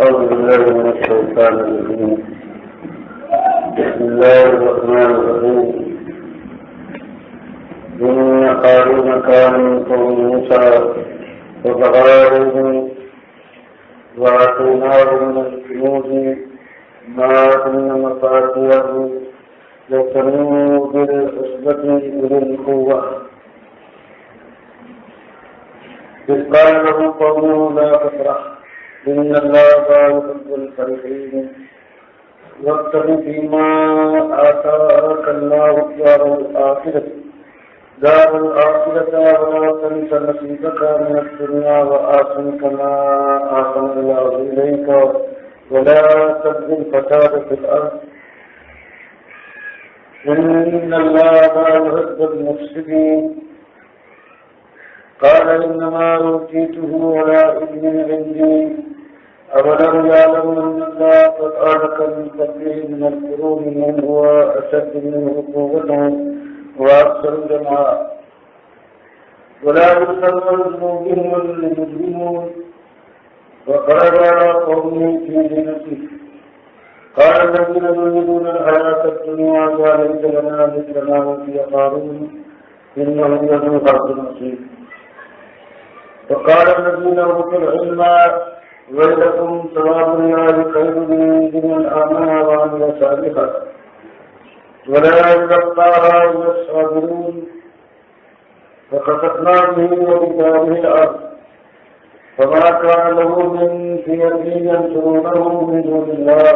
أعوذ بالله من الشيطان الرجيم. بسم الله الرحمن الرحيم. إن قارون كان من قوم موسى فبغى عليهم وآتيناه من الكنوز ما إن مفاتيحه لتنوء بالعصبة أولي القوة إذ قال له قومه لا تفرح إن الله لا يحب الفرحين وابتغ فيما آتاك الله الدار ولا تنس نصيبك من الدنيا وأحسن كما أحسن الله إليك ولا تبغ الفساد في الأرض إن الله لا يحب المفسدين. قال إنما أوتيته على علم عندي أولم يعلم أن الله قد أهلك من قبله من القرون من هو أشد منه قوة وأكثر جمعا ولا يسلم ذنوبهم المجرمون. وقال على قومه في زينته قال الذين يريدون الحياة الدنيا يا ليت لنا مثل ما أوتي قارون إنه لذو حظ عظيم. وقال الذين أوتوا العلم ويلكم ثواب الله خير لمن آمن وعمل صالحا ولا يلقاها إلا الصابرون. فخسفنا به وبداره الأرض فما كان له من فئة ينصرونه من دون الله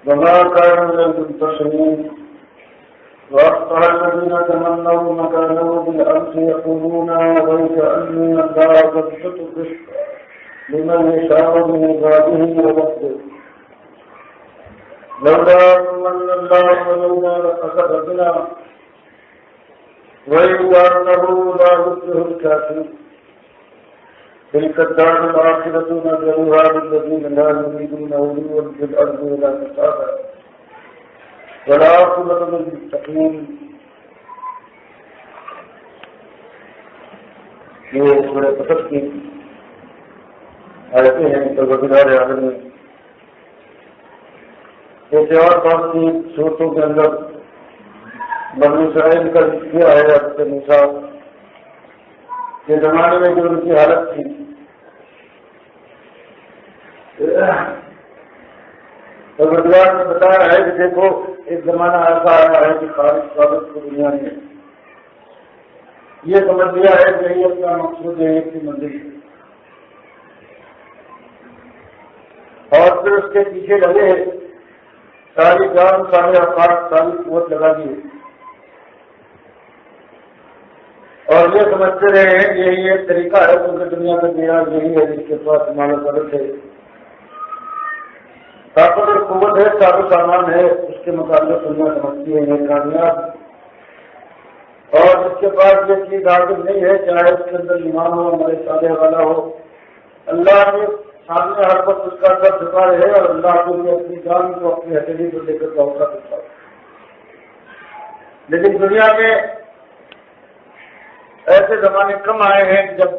وما كان من المنتصرين. وأصبح الذين تمنوا مكانه بالأمس يقولون ويك أن الله يبسط الرزق لمن يشاء من عباده ويقدر لولا من الله ولولا لخسف بنا وإنه لا يفلح الكافرون. تلك الدار الآخرة نجعلها للذين لا يريدون علوا في الأرض ولا فسادا والعاقبة للمتقين. یہ سورہ قصص کی آیتیں ہیں پروردگار عالم نے ایسے اور بہت سی صورتوں کے اندر بنی اسرائیل کا کیا ہے حضرت موسیٰ کے زمانے میں جو ان کی حالت تھی پروردگار نے بتایا ہے کہ دیکھو ایک زمانہ ایسا آیا ہے کہ خالص قابل کو دنیا نے یہ سمجھ لیا ہے کہ یہی اپنا مقصود ہے ایک کی منزل اور پھر اس کے پیچھے لگے ساری جان سارے اوقات ساری قوت لگا دیے اور یہ سمجھتے رہے ہیں کہ یہی ایک طریقہ ہے کیونکہ دنیا کا معیار یہی ہے جس کے پاس ہمارا غلط ہے طاقت اور قوت ہے سارا سامان ہے اس کے مقابلے دنیا سمجھتی ہے یہ کامیاب اور جس کے پاس یہ چیز حاصل نہیں ہے چاہے اس کے اندر ایمان ہو ہمارے سادے والا ہو اللہ نے سامنے ہر وقت اس کا سر جھکا رہے اور اللہ کو بھی اپنی جان کو اپنی ہتھیلی کو لے کر دھوکہ دیتا ہے. لیکن دنیا میں ایسے زمانے کم آئے ہیں جب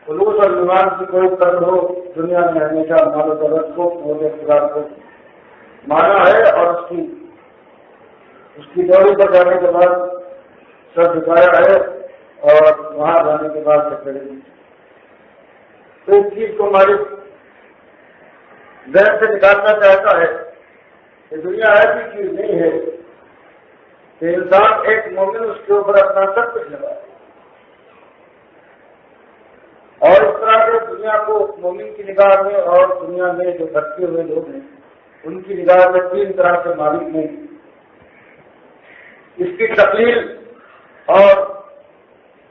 خلوص اور ایمان کی کوئی قدر ہو. دنیا میں ہمیشہ مال و دولت کو مودے اقتدار کو مانا ہے اور اس کی دوری پر جانے کے بعد سر جھکایا ہے اور وہاں جانے کے بعد چکر تو اس چیز کو ہماری ذہن سے نکالنا چاہتا ہے کہ دنیا ایسی چیز نہیں ہے کہ انسان ایک مومن اس کے اوپر اپنا سب کچھ لگائے اور اس طرح سے دنیا کو مومن کی نگاہ میں اور دنیا میں جو بھٹکے ہوئے لوگ ہیں ان کی نگاہ میں تین طرح کے مالک ہیں. اس کی تقلیل اور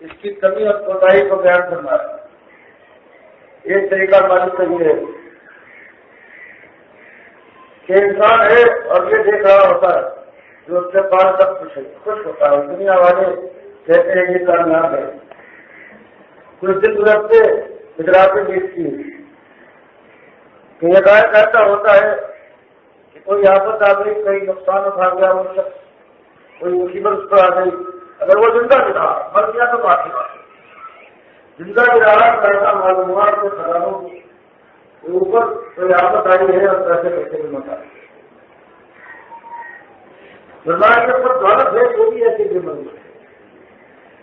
اس کی کمی اور کوتاہی کو بیان کرنا ہے. ایک طریقہ مالک کا یہ ہے کہ انسان ہے اور یہ دیکھ رہا ہوتا ہے جو اس کے پاس سب کچھ ہے خوش ہوتا ہے. دنیا والے کہتے ہیں یہ کامیاب ہے. کچھ دن گزرتے گجراتے دیکھتی ہے کہ یہ غائب ایسا ہوتا ہے کہ کوئی آفت آ گئی کہیں نقصان اٹھا گیا وہ شخص کوئی مصیبت اس پر آ گئی اگر وہ زندہ بھی رہا مر گیا تو باقی بات زندہ بھی رہا ایسا معلومات کے خزانوں اوپر کوئی آفت آئی ہے اور پیسے پیسے میں مت آئے. سردار کے اوپر دولت ہے وہ بھی ایسی بیماری ہے.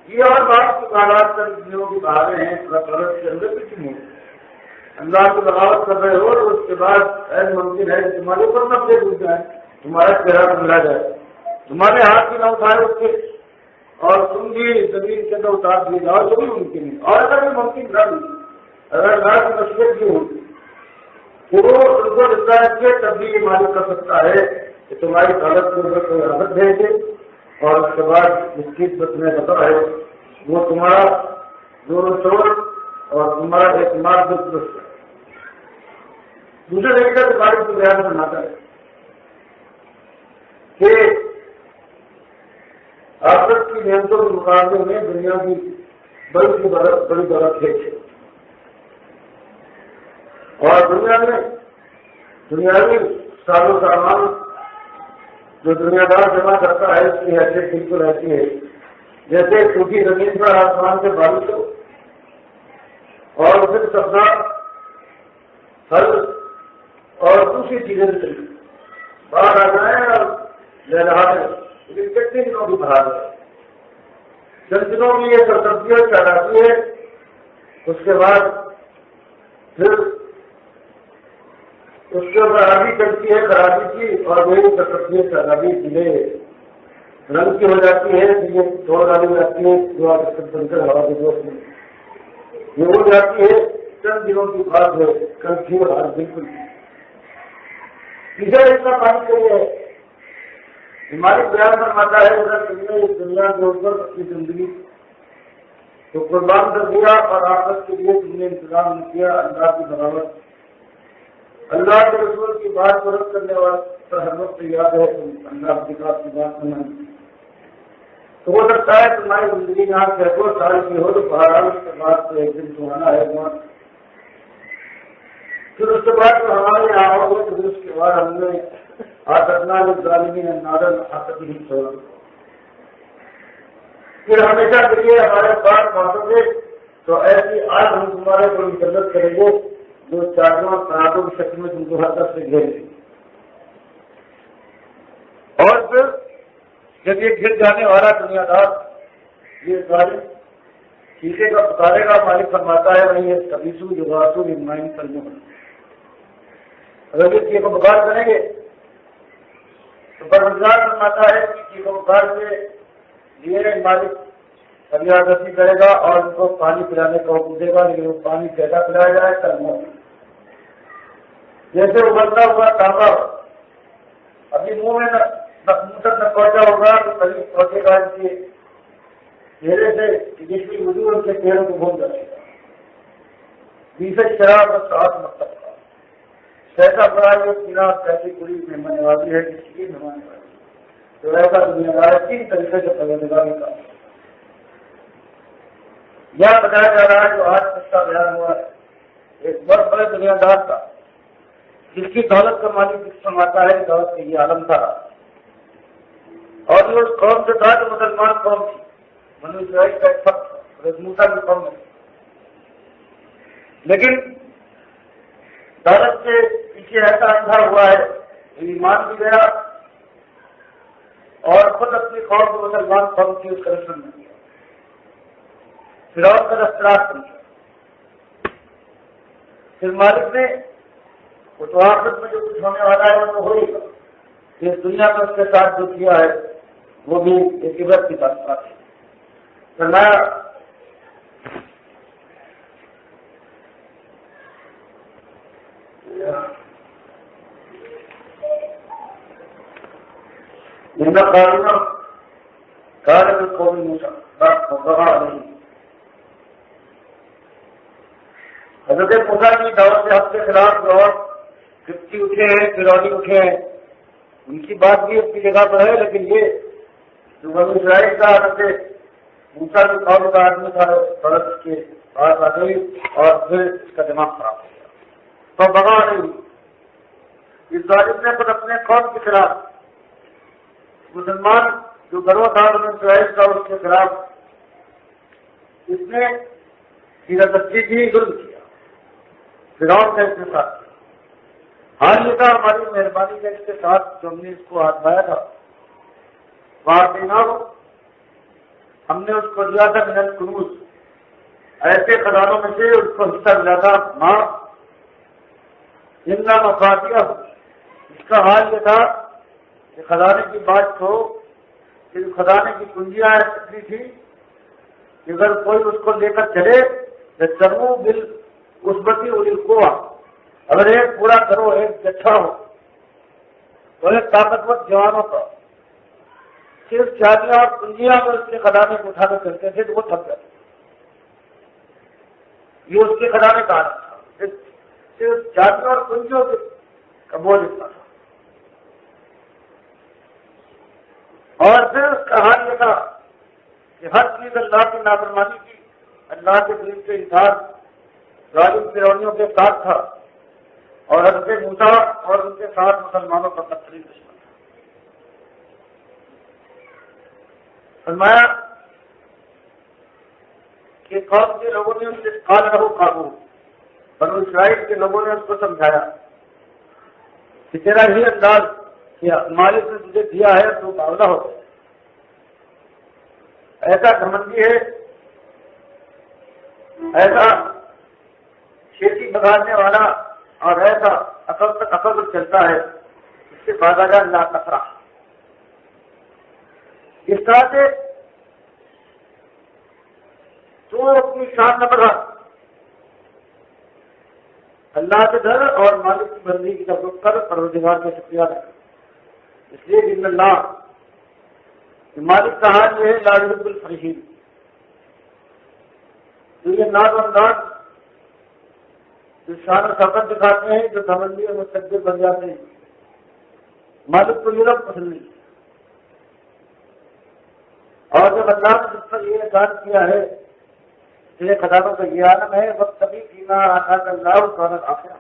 یہ اور بات کی حالات کر دنوں کی بہاریں ہیں دولت کے اندر کچھ نہیں. اللہ کی بغاوت کر رہے ہو اور اس کے بعد ایسا ممکن ہے کہ تمہارے اوپر نہ پھر ڈوب جائے, تمہارا چہرہ ملا جائے, تمہارے ہاتھ بھی نہ اٹھائے اس کے اور تم بھی زمین کے اندر اتار دیے جاؤ, جو بھی ممکن ہے. اور اگر بھی ممکن نہ بھی, اگر اللہ کی مصیبت بھی ہوگی تو وہ ان کو زندہ رکھے تب بھی یہ معلوم کر سکتا ہے کہ تمہاری دولت کے اوپر کوئی عادت بھیجے اور اس کے بعد مصیبت میں بتا ہے وہ تمہارا زور و شور اور تمہارا اعتماد درست ہے. دوسرے طریقے سے بارش کو بیان بناتا ہے کہ آخرت کی نعمتوں کے مقابلے میں دنیا کی بڑی دولت ہے. اور دنیا میں دنیاوی ساز و سامان جو دنیا دار جمع کرتا ہے اس کی حیثیت بالکل ایسی ہے جیسے ٹوٹی زمین پر آسمان سے بارش ہو اور پھر سبزہ پھل اور دوسری چیزیں بھی باہر آ جائیں اور لہرا دیں. لیکن کتنے دنوں کی بہار ہے, چند دنوں کی یہ سرسبزیاں چلاتی ہے, اس کے بعد پھر اس کے اوپر آبی چلتی ہے خرابی کی اور وہی سرسبزیاں چلاتی ضلع رنگ کی ہو جاتی ہے. یہ چھوڑ ڈالی جاتی ہے جو آپ بن کر ہوا کے دوست میں یہ ہو جاتی ہے. چند دنوں کی بات ہے, کل کی حال بالکل تیسرا اتنا پانی چاہیے ہے. ہماری بیان فرماتا ہے اگر تم نے اس دنیا کے اوپر اپنی زندگی تو قربان کر دیا اور آخرت کے لیے تم نے انتظام نہیں کیا اللہ کی بغاوت, اللہ کے رسول کی بات کو رد کرنے والے پر ہر وقت یاد ہے تم اللہ کی بات کرنا تو ہو سکتا ہے تمہاری زندگی یہاں سینکڑوں سال کی ہو تو بہرحال اس کے بعد تو ایک دن سہانا ہے وہاں. پھر اس کے بعد جو ہمارے یہاں ہوگا تو اس کے بعد ہم نے آتنا ظالمین نادر آتت ہی چھوڑا. پھر ہمیشہ کے لیے ہمارے پاس موسم ہے تو ایسی آج ہم تمہارے کو مسلط کریں گے جو چاروں سراتوں کی شکل میں تم کو ہر طرف سے گھیر گے. اور پھر جب یہ گر جانے والا دنیا دار یہ ظالم چیزیں کا پکارے گا, مالک فرماتا ہے وہی ہے کبیسو یوگاسو نمائن کرنے والا. اگر یہ چیز کو بکار کریں گے تو پروردگار فرماتا ہے کہ چیز کو بکار کے لیے مالک فریادی کرے گا اور ان کو پانی پلانے کا حکم دے گا, لیکن وہ پانی کیسا پلایا جائے کل موت. جیسے ابلتا ہوا تانبا ابھی منہ میں منہ تک نہ پہنچا ہوگا تو کبھی پہنچے گا ان کے چہرے سے جس کی وجوہ ان کے چہروں کو بھول جائے گا. بیس شراب اور ساتھ مطلب کیسا بڑا یہ پینا کیسی پوری مہمان نوازی ہے کسی کی مہمان نوازی تو ایسا دنیا دار تین طریقے سے پروردگار کا یہ بتایا جا رہا ہے جو آج تک کا بیان ہوا ہے ایک بہت بڑے دنیا دار کا جس کی دولت کا مالک جس سماتا ہے دولت کا یہ عالم تھا اور یہ اس قوم سے تھا جو مسلمان قوم تھی. بنو اسرائیل کا ایک فخر موسیٰ کی قوم میں, لیکن دولت کے پیچھے ایسا اندھا ہوا ہے ایمان بھی گیا اور خود اپنی قوم کو مسلمان قوم کی اس کا رسم نہیں کیا, فرعون کا دسترات نہیں کیا. پھر مالک نے وہ تو آخرت میں جو کچھ ہونے والا ہے وہ تو ہو ہی گا. اس دنیا میں اس کے ساتھ جو کیا ہے وہ بھی ایک عبرت کی بات ہے. فرمایا قانون کارن قومی نہیں. حضرت موسیٰ کی دعوت سے حق کے خلاف جو اور کتی اٹھے ہیں فرعونی اٹھے ہیں ان کی بات بھی اپنی جگہ پر ہے, لیکن یہ جو بنو اسرائیل کا حضرت موسیٰ کی قوم کا آدمی تھا فرض کے پاس آ گئی اور پھر اس کا دماغ خراب ہو گیا تو بغا نہیں ہوئی. اس ظالم نے خود اپنے قوم کے خلاف مسلمان جو گروہ تھا بنو اسرائیل کا اس کے خلاف اس نے سیرت کی ظلم کیا. فرعون نے اس کے ساتھ حال یہ تھا ہماری مہربانی کا اس کے ساتھ جو ہم نے اس کو آزمایا تھا وہاں دینا ہو، ہم نے اس کو دیا تھا من الکنوز، ایسے خزانوں میں سے اس کو حصہ ملا تھا ماں الا مفاتیح۔ اس کا حال یہ تھا کہ خزانے کی بات ہو کہ خزانے کی کنجیاں اتنی تھی کہ اگر کوئی اس کو لے کر چلے چلو بل عصبتی اولی القوہ، اگر ایک پورا کرو ایک جچھا ہو تو ایک طاقتور جوانوں کا صرف چادیاں اور کنجیاں میں اس کے خزانے کو اٹھانا کرتے تھے تو وہ تھک جاتے، یہ اس کے خزانے کا عالم تھا، صرف چادیوں اور کنجیوں کا بوجھ اتنا تھا۔ اور پھر اس کا حال یہ تھا کہ ہر چیز اللہ کی نافرمانی کی، اللہ کے دین کے انکار ظالم فرعونیوں کے ساتھ تھا، اور حضرت موسیٰ اور ان کے ساتھ مسلمانوں کا بدترین دشمن تھا۔ فرمایا کہ قوم کے لوگوں نے اس سے قال رہو قابو، بنو اسرائیل کے لوگوں نے اس کو سمجھایا کہ تیرا ہی انداز کہ مالک نے تجھے دیا ہے تو باولا ہو گیا، ایسا گھمنڈی ہے، ایسا کھیتی بگاڑنے والا اور ایسا عقل تک عقل چلتا ہے، اس سے بازا جا لا تفرح۔ اس طرح سے تو اپنی شان نہ بڑھا، اللہ سے ڈر اور مالک کی بندگی کی طرف کر پروردگار کا شکریہ ادا کر۔ اس لیے ان اللہ مالک کا حال یہ ہے لا یحب الفرحین، تو یہ ناز و انداز جو شان و شوکت دکھاتے ہیں، جو گھمنڈی اور مستقبل بن جاتے ہیں، مالک کو یہ لوگ پسند نہیں۔ اور جب اللہ نے جس پر یہ احسان کیا ہے تیرے خزانوں کا یہ عالم ہے، وقت کبھی فیما آتاک اللہ دار الآخرہ،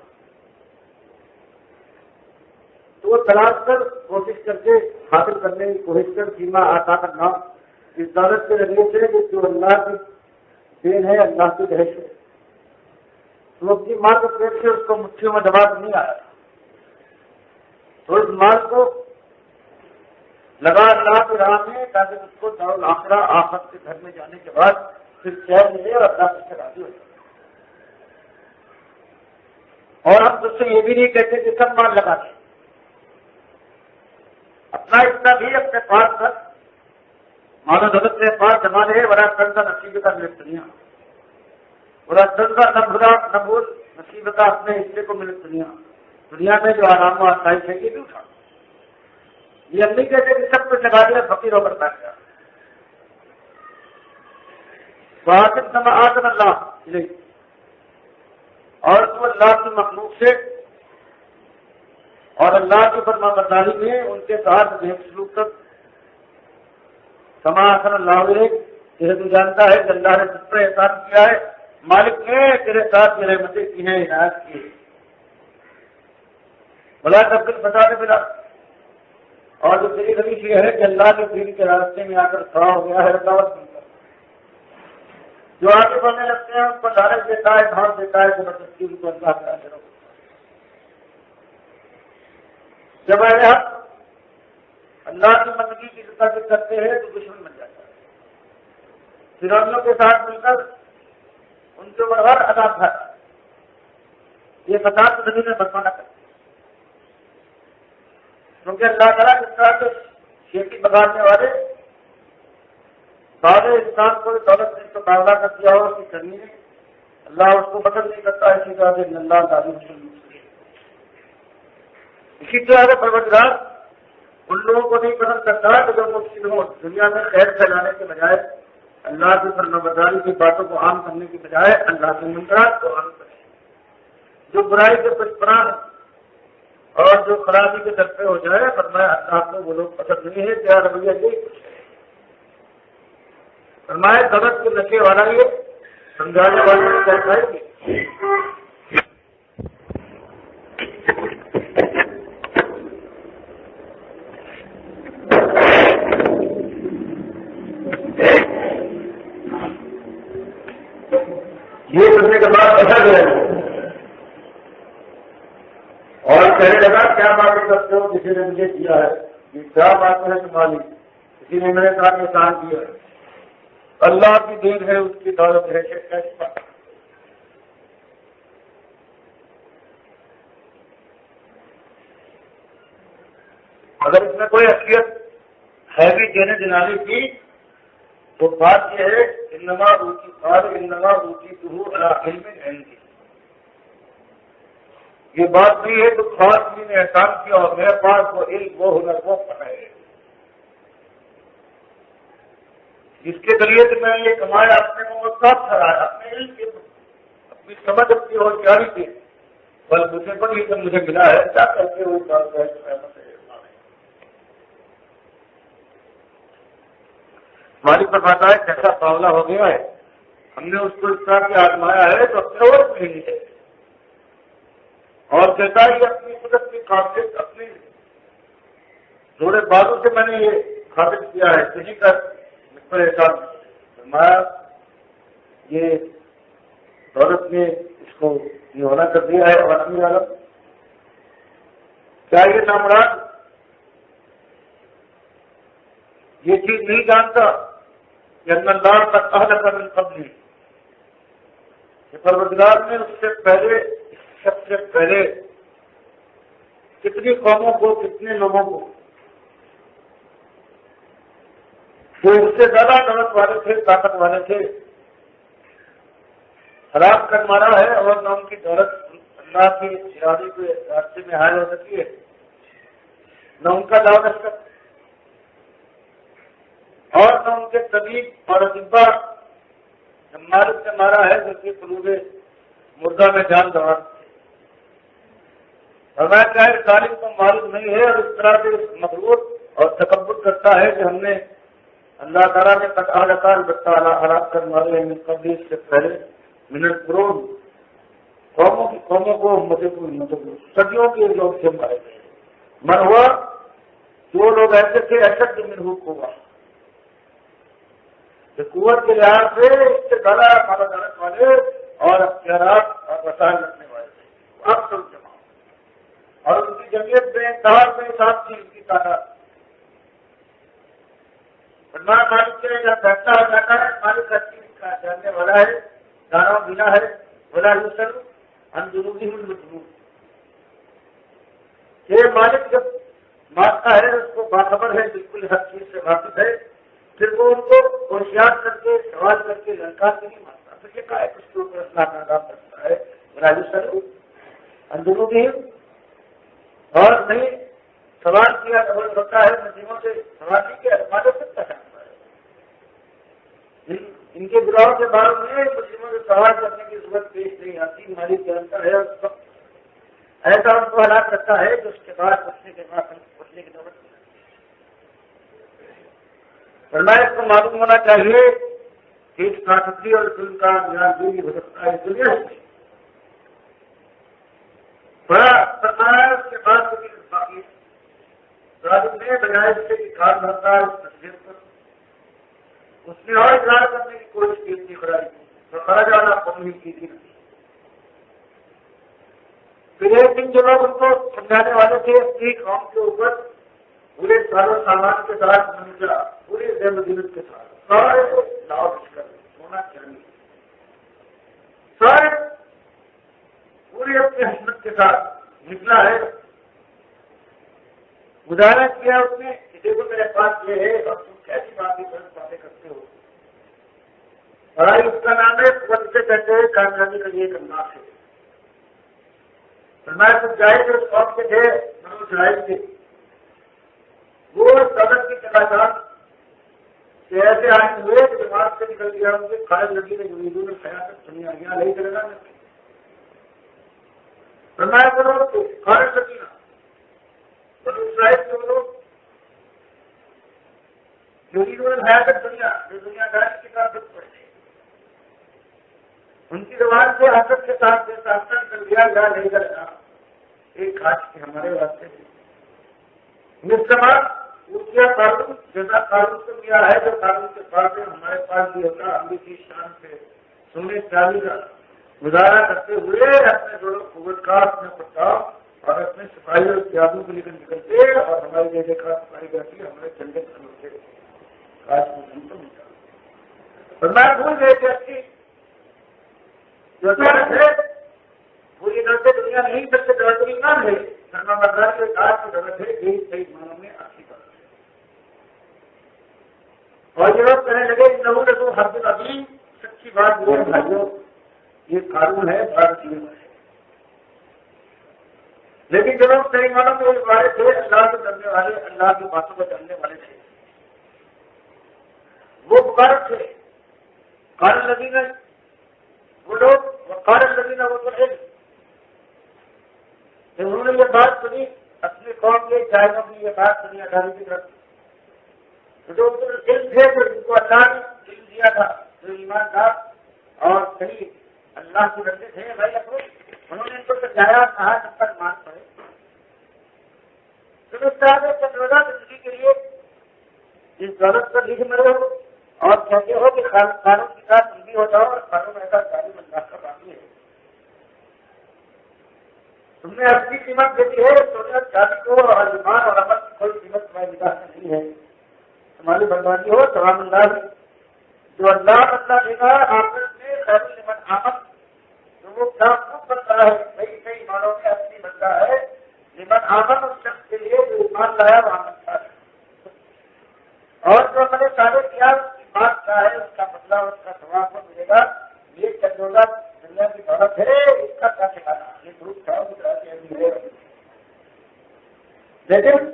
تو وہ تلاش کر کوشش کر کے حاصل کرنے کی کوشش کر فیما آتاک اللہ، اس دولت کے ذریعے سے جو اللہ کی دین ہے، اللہ کی دہش ہے۔ تو اپنی ماں کے پیٹ سے اس کو مٹھیوں میں دبا نہیں آیا تھا، تو اس مال کو لگا اللہ کی راہ میں تاکہ اس کو دارالآخرہ آخرت کے گھر میں جانے کے بعد پھر چین ملے اور اللہ سے راضی ہو جائے۔ اور ہم تجھ سے یہ بھی نہیں کہتے کہ سب مال لگا دیں، اپنا اتنا بھی اپنے پاس کر، مالو دولت کے پاس جمع رہے، ورنہ قرض کا نصیب کا ملے دنیا، ورنہ قرض کا نبول نصیب کا اپنے حصے کو ملے دنیا میں جو آرام و آسائش ہے یہ بھی اٹھا۔ یہ ہم نہیں کہتے کہ سب کچھ لگا دیا فقیر ہو کر بیٹھ گیا۔ واقف سماعت اللہ علیہ، اور تو اللہ کی مخلوق سے اور اللہ کی فرما برداری میں ان کے ساتھ نیک سلوک کر، سماعت اللہ علیہ، یہ تو جانتا ہے کہ اللہ نے جس پر احسان کیا ہے، مالک نے تیرے ساتھ یہ رحمتیں کی ہیں، عنایت کی ہے۔ بلا تبدیل فساد ملا، اور جو تیری رویش یہ ہے کہ اللہ کے دین کے راستے میں آ کر کھڑا ہو گیا ہے، دعوت مل کر جو آگے بڑھنے لگتے ہیں ان کو لالچ دیتا ہے، دھان دیتا ہے، زبردستی ان کو اللہ کا اجر ہوتا ہے۔ جب اہل حق اللہ کی بندگی کی ذکر کرتے ہیں تو دشمن بن جاتا ہے، فرعونیوں کے ساتھ مل کر ان کے اوپر ہر عذاب تھا، یہ فساد زمین میں برپا نہ کرتے، کیونکہ اللہ تعالیٰ جس طرح کے کھیتی بگاڑنے والے سارے انسان کو دولت سے تو باغلہ کر دیا ہو اس کی کرنی ہے، اللہ اس کو بدل نہیں کرتا، اسی طرح سے اللہ تعالیٰ اسی طرح سے پروردگار ان لوگوں کو نہیں پسند کرتا کہ جو مفسد ہوں، دنیا میں خیر پھیلانے کے بجائے اللہ کی فرمانبرداری کی باتوں کو عام کرنے کے بجائے اللہ کے منکرات کو عام کرے، جو برائی کے پشپراہ اور جو خرابی کے در پہ ہو جائے، فرمایا اللہ کو وہ لوگ پسند نہیں ہے، کیا رویہ یہی کچھ ہے۔ فرمایا غلط کے نشے والا یہ سمجھانے والے کیا کہے گی، یہ کرنے کے بعد ایسا جو ہے اور کہنے لگا کیا باتیں کرتے ہو، کسی نے مجھے کیا ہے، یہ کیا بات ہے تمہاری، کسی نے میرے ساتھ احسان کیا ہے، اللہ کی دین ہے، اس کی دولت ہے، کیسی بات۔ اگر اس میں کوئی اصلیت ہے بھی دینے دلانے کی تو بات یہ ہے انما روچی تو علم عندی، یہ بات نہیں ہے تو خاص بھی نے احسان کیا اور میرے پاس وہ علم وہ ہنر وہ پتہ ہے جس کے ذریعے سے میں نے یہ کمایا، اپنے کو مستحق ٹھہرایا، اپنے علم کے اپنی سمجھ اپنی ہوشیاری کے بل مجھے پر یہ سب مجھے ملا ہے، کیا کرتے ہوئے بات ہے۔ مالک فرماتا ہے کیسا معاملہ ہو گیا ہے، ہم نے اس کو اس طرح سے آزمایا ہے تو اپنے اور نہیں ہے، اور کہتا ہے کہ اپنی قدرت کی قابلیت اپنی جوڑے بازو سے میں نے یہ ثابت کیا ہے، کسی کا مجھ پر احسان فرمایا، یہ دولت نے اس کو یہ ہونا کر دیا ہے۔ اور اپنی عالم کیا یہ نامراد یہ چیز نہیں جانتا کہ اللہ کا اہلک من قبل، کہ پروردگار نے اس سے پہلے سب سے پہلے کتنی قوموں کو کتنے لوگوں کو جو اس سے زیادہ دولت والے تھے طاقت والے تھے ہلاک کر مارا ہے، اور نہ ان کی دولت اللہ کی ارادے کے راستے میں حائل ہو سکی ہے، نہ ان کا دعوت اور نہ ان کے طبیب اور اطبا مالک نے مارا ہے جو کہ قلوب مردہ میں جان دوا۔ ہمیں چاہے ظالم کو معلوم نہیں ہے اور اس طرح سے مغرور اور تکبر کرتا ہے کہ ہم نے اللہ تعالیٰ نے ہلاک کر مارے ہیں قبل سے پہلے من القرون، قوموں کو صدیوں کے لوگ سے مارے گئے، من ہوا جو لوگ ایسے تھے اشد منہ قوہ، قوت کے لحاظ سے اس سے زیادہ عدالت والے اور اختیارات اور وسائل رکھنے والے تھے، اب سب جمع اور ان کی جمعیت میں انتہار میں ساتھ تھی ان کی تعداد۔ مالک کے جب فیصلہ ہو جاتا ہے، مالک ہر چیز کا جاننے والا ہے، دانا بینا ہے، بلا یوسر اندرونی مجموع، یہ مالک جب مارتا ہے اس کو باخبر ہے، بالکل ہر چیز سے واقف ہے، پھر وہ ان کو ہوشیار کر کے سوال کر کے لڑکا کے نہیں مارتا، پھر یہ کہا ہے اس کے اوپر اصلاح کا کام کرتا ہے بلا یوسر اندرونی، اور نہیں سوال کیا ہوتا ہے نظیموں سے سوال نہیں کیا مالک سکتا ہے، ان کے گراہوں کے بارے میں مسلموں سے سوال کرنے کی ضرورت پیش نہیں آتی، مالک جانتا ہے اور ایسا ان کو ہلاک کرتا ہے کہ اس کے بعد پوچھنے کی ضرورت نہیں۔ فرمایا اس کو معلوم ہونا چاہیے کہ اس طاقتی اور ظلم کا بھی ہو سکتا ہے دنیا سے بڑا فرمایا، اس کے بعد باقی ظالم نے بجائے اس سے کار بھرتا ہے اس تصویر پر، اس نے اور اظہار کرنے کی کوشش کی تھی خدائی کی تو خرا جانا قومی کی تھی۔ پھر ایک دن جو لوگ ان کو سمجھانے والے تھے اپنی قوم کے اوپر پورے سارے سامان کے ساتھ منجا پوری زیادت کے ساتھ سارے لاؤ کر سونا چاہیے، سارے پوری اپنی حکمت کے ساتھ نکلا ہے، گزارا کیا اس نے کہ دیکھو میرے پاس یہ ہے اور تم کیسی باتیں کرتے ہو، پڑھائی اس کا نام ہے قوت سے کہتے ہیں کامیابی کا یہ کرنا ہے۔ فرمایا تم جائے جو اس قوم کے تھے بنو اسرائیل کے، وہ دولت کی چکاچاند سے ایسے آئے ہوئے کہ دماغ سے نکل گیا ان کے خارج لگی نے امیدوں نے خیال دنیا گیا نہیں کرے گا، فرمایا کرو خارج لگی نا بنو اسرائیل کے لوگ امیدوں نے خیال دنیا جو دنیا داری کی طرف پڑے ان کی زبان سے حسد کے ساتھ کر دیا گیا نہیں کرے گا، ایک خاص کے ہمارے واسطے مسلمان اونچیا قانون جیسا قانون کو دیا ہے جو قانون کے بعد ہمارے پاس بھی ہوتا، ہم بھی کی شان سے سونے چاندی کا گزارا کرتے ہوئے اپنے جوڑوں قوت کا اپنے پرتاؤ اور اپنے سپاہی اور پیادوں کو لے کر نکلتے اور ہماری جیسے خاص سپاہی کرتی ہمارے جھنڈے ختم ہوتے کاش کو دن تو ملتا اور میں بھول گئے تھے اچھی جو ہے وہ یہ ڈرتے دنیا نہیں کرتے ڈرتے ایمان ہے کرنا مردار کے کاش کی ضرورت ہے یہی صحیح معنوں میں آخری بات اور یہ لوگ کہنے لگے نو لگو ہر دن ابھی سچی بات یہ بھائیوں یہ قانون ہے بھارتیہ ہے لیکن جو لوگ صحیح معنوں میں والے تھے اللہ سے ڈرنے والے اللہ کی باتوں کو جاننے والے تھے وہ مبارک تھے قارن لدینہ وہ لوگ قارن لدینہ وہ تو انہوں نے یہ بات سنی اپنے قوم کے جائزوں کی یہ بات سنی اٹھاری کی طرف جو علم تھے جن کو اللہ نے علم دیا تھا جو ایمان تھا اور صحیح اللہ کے بندے تھے بھائی اپنے انہوں نے ان کو سمجھایا کہا جب تک مان پڑے تو اس طرح سے چندروزہ زندگی کے لیے اس دولت پر لکھ مرے ہو اور کہتے ہو کہ قانون کے ساتھ زندگی ہو جاؤ اور قانون ایسا تعلیم اللہ کا باقی ہے تم نے اپنی قیمت دیتی ہے سونے چاندی کو اور ایمان اور عمل کی کوئی قیمت تمہاری نگاہ میں نہیں ہے تمہاری بردوانی ہو سلام اللہ جو اللہ بندہ دے گا آخرت میں خیر لمن آمن تو وہ کیا خوب بنتا ہے کئی کئی ایمانوں میں اپنی بنتا ہے لمن آمن اس شخص کے لیے جو ایمان لایا وہ آمن کا ہے اور جو میں نے سارے کیا اس کی بات کیا ہے اس کا بدلہ اس کا ثواب کو ملے گا یہ چندوزہ دنیا کی دولت ہے اس کا کیا ٹھکانا یہ دھوپ کھاؤ ہے لیکن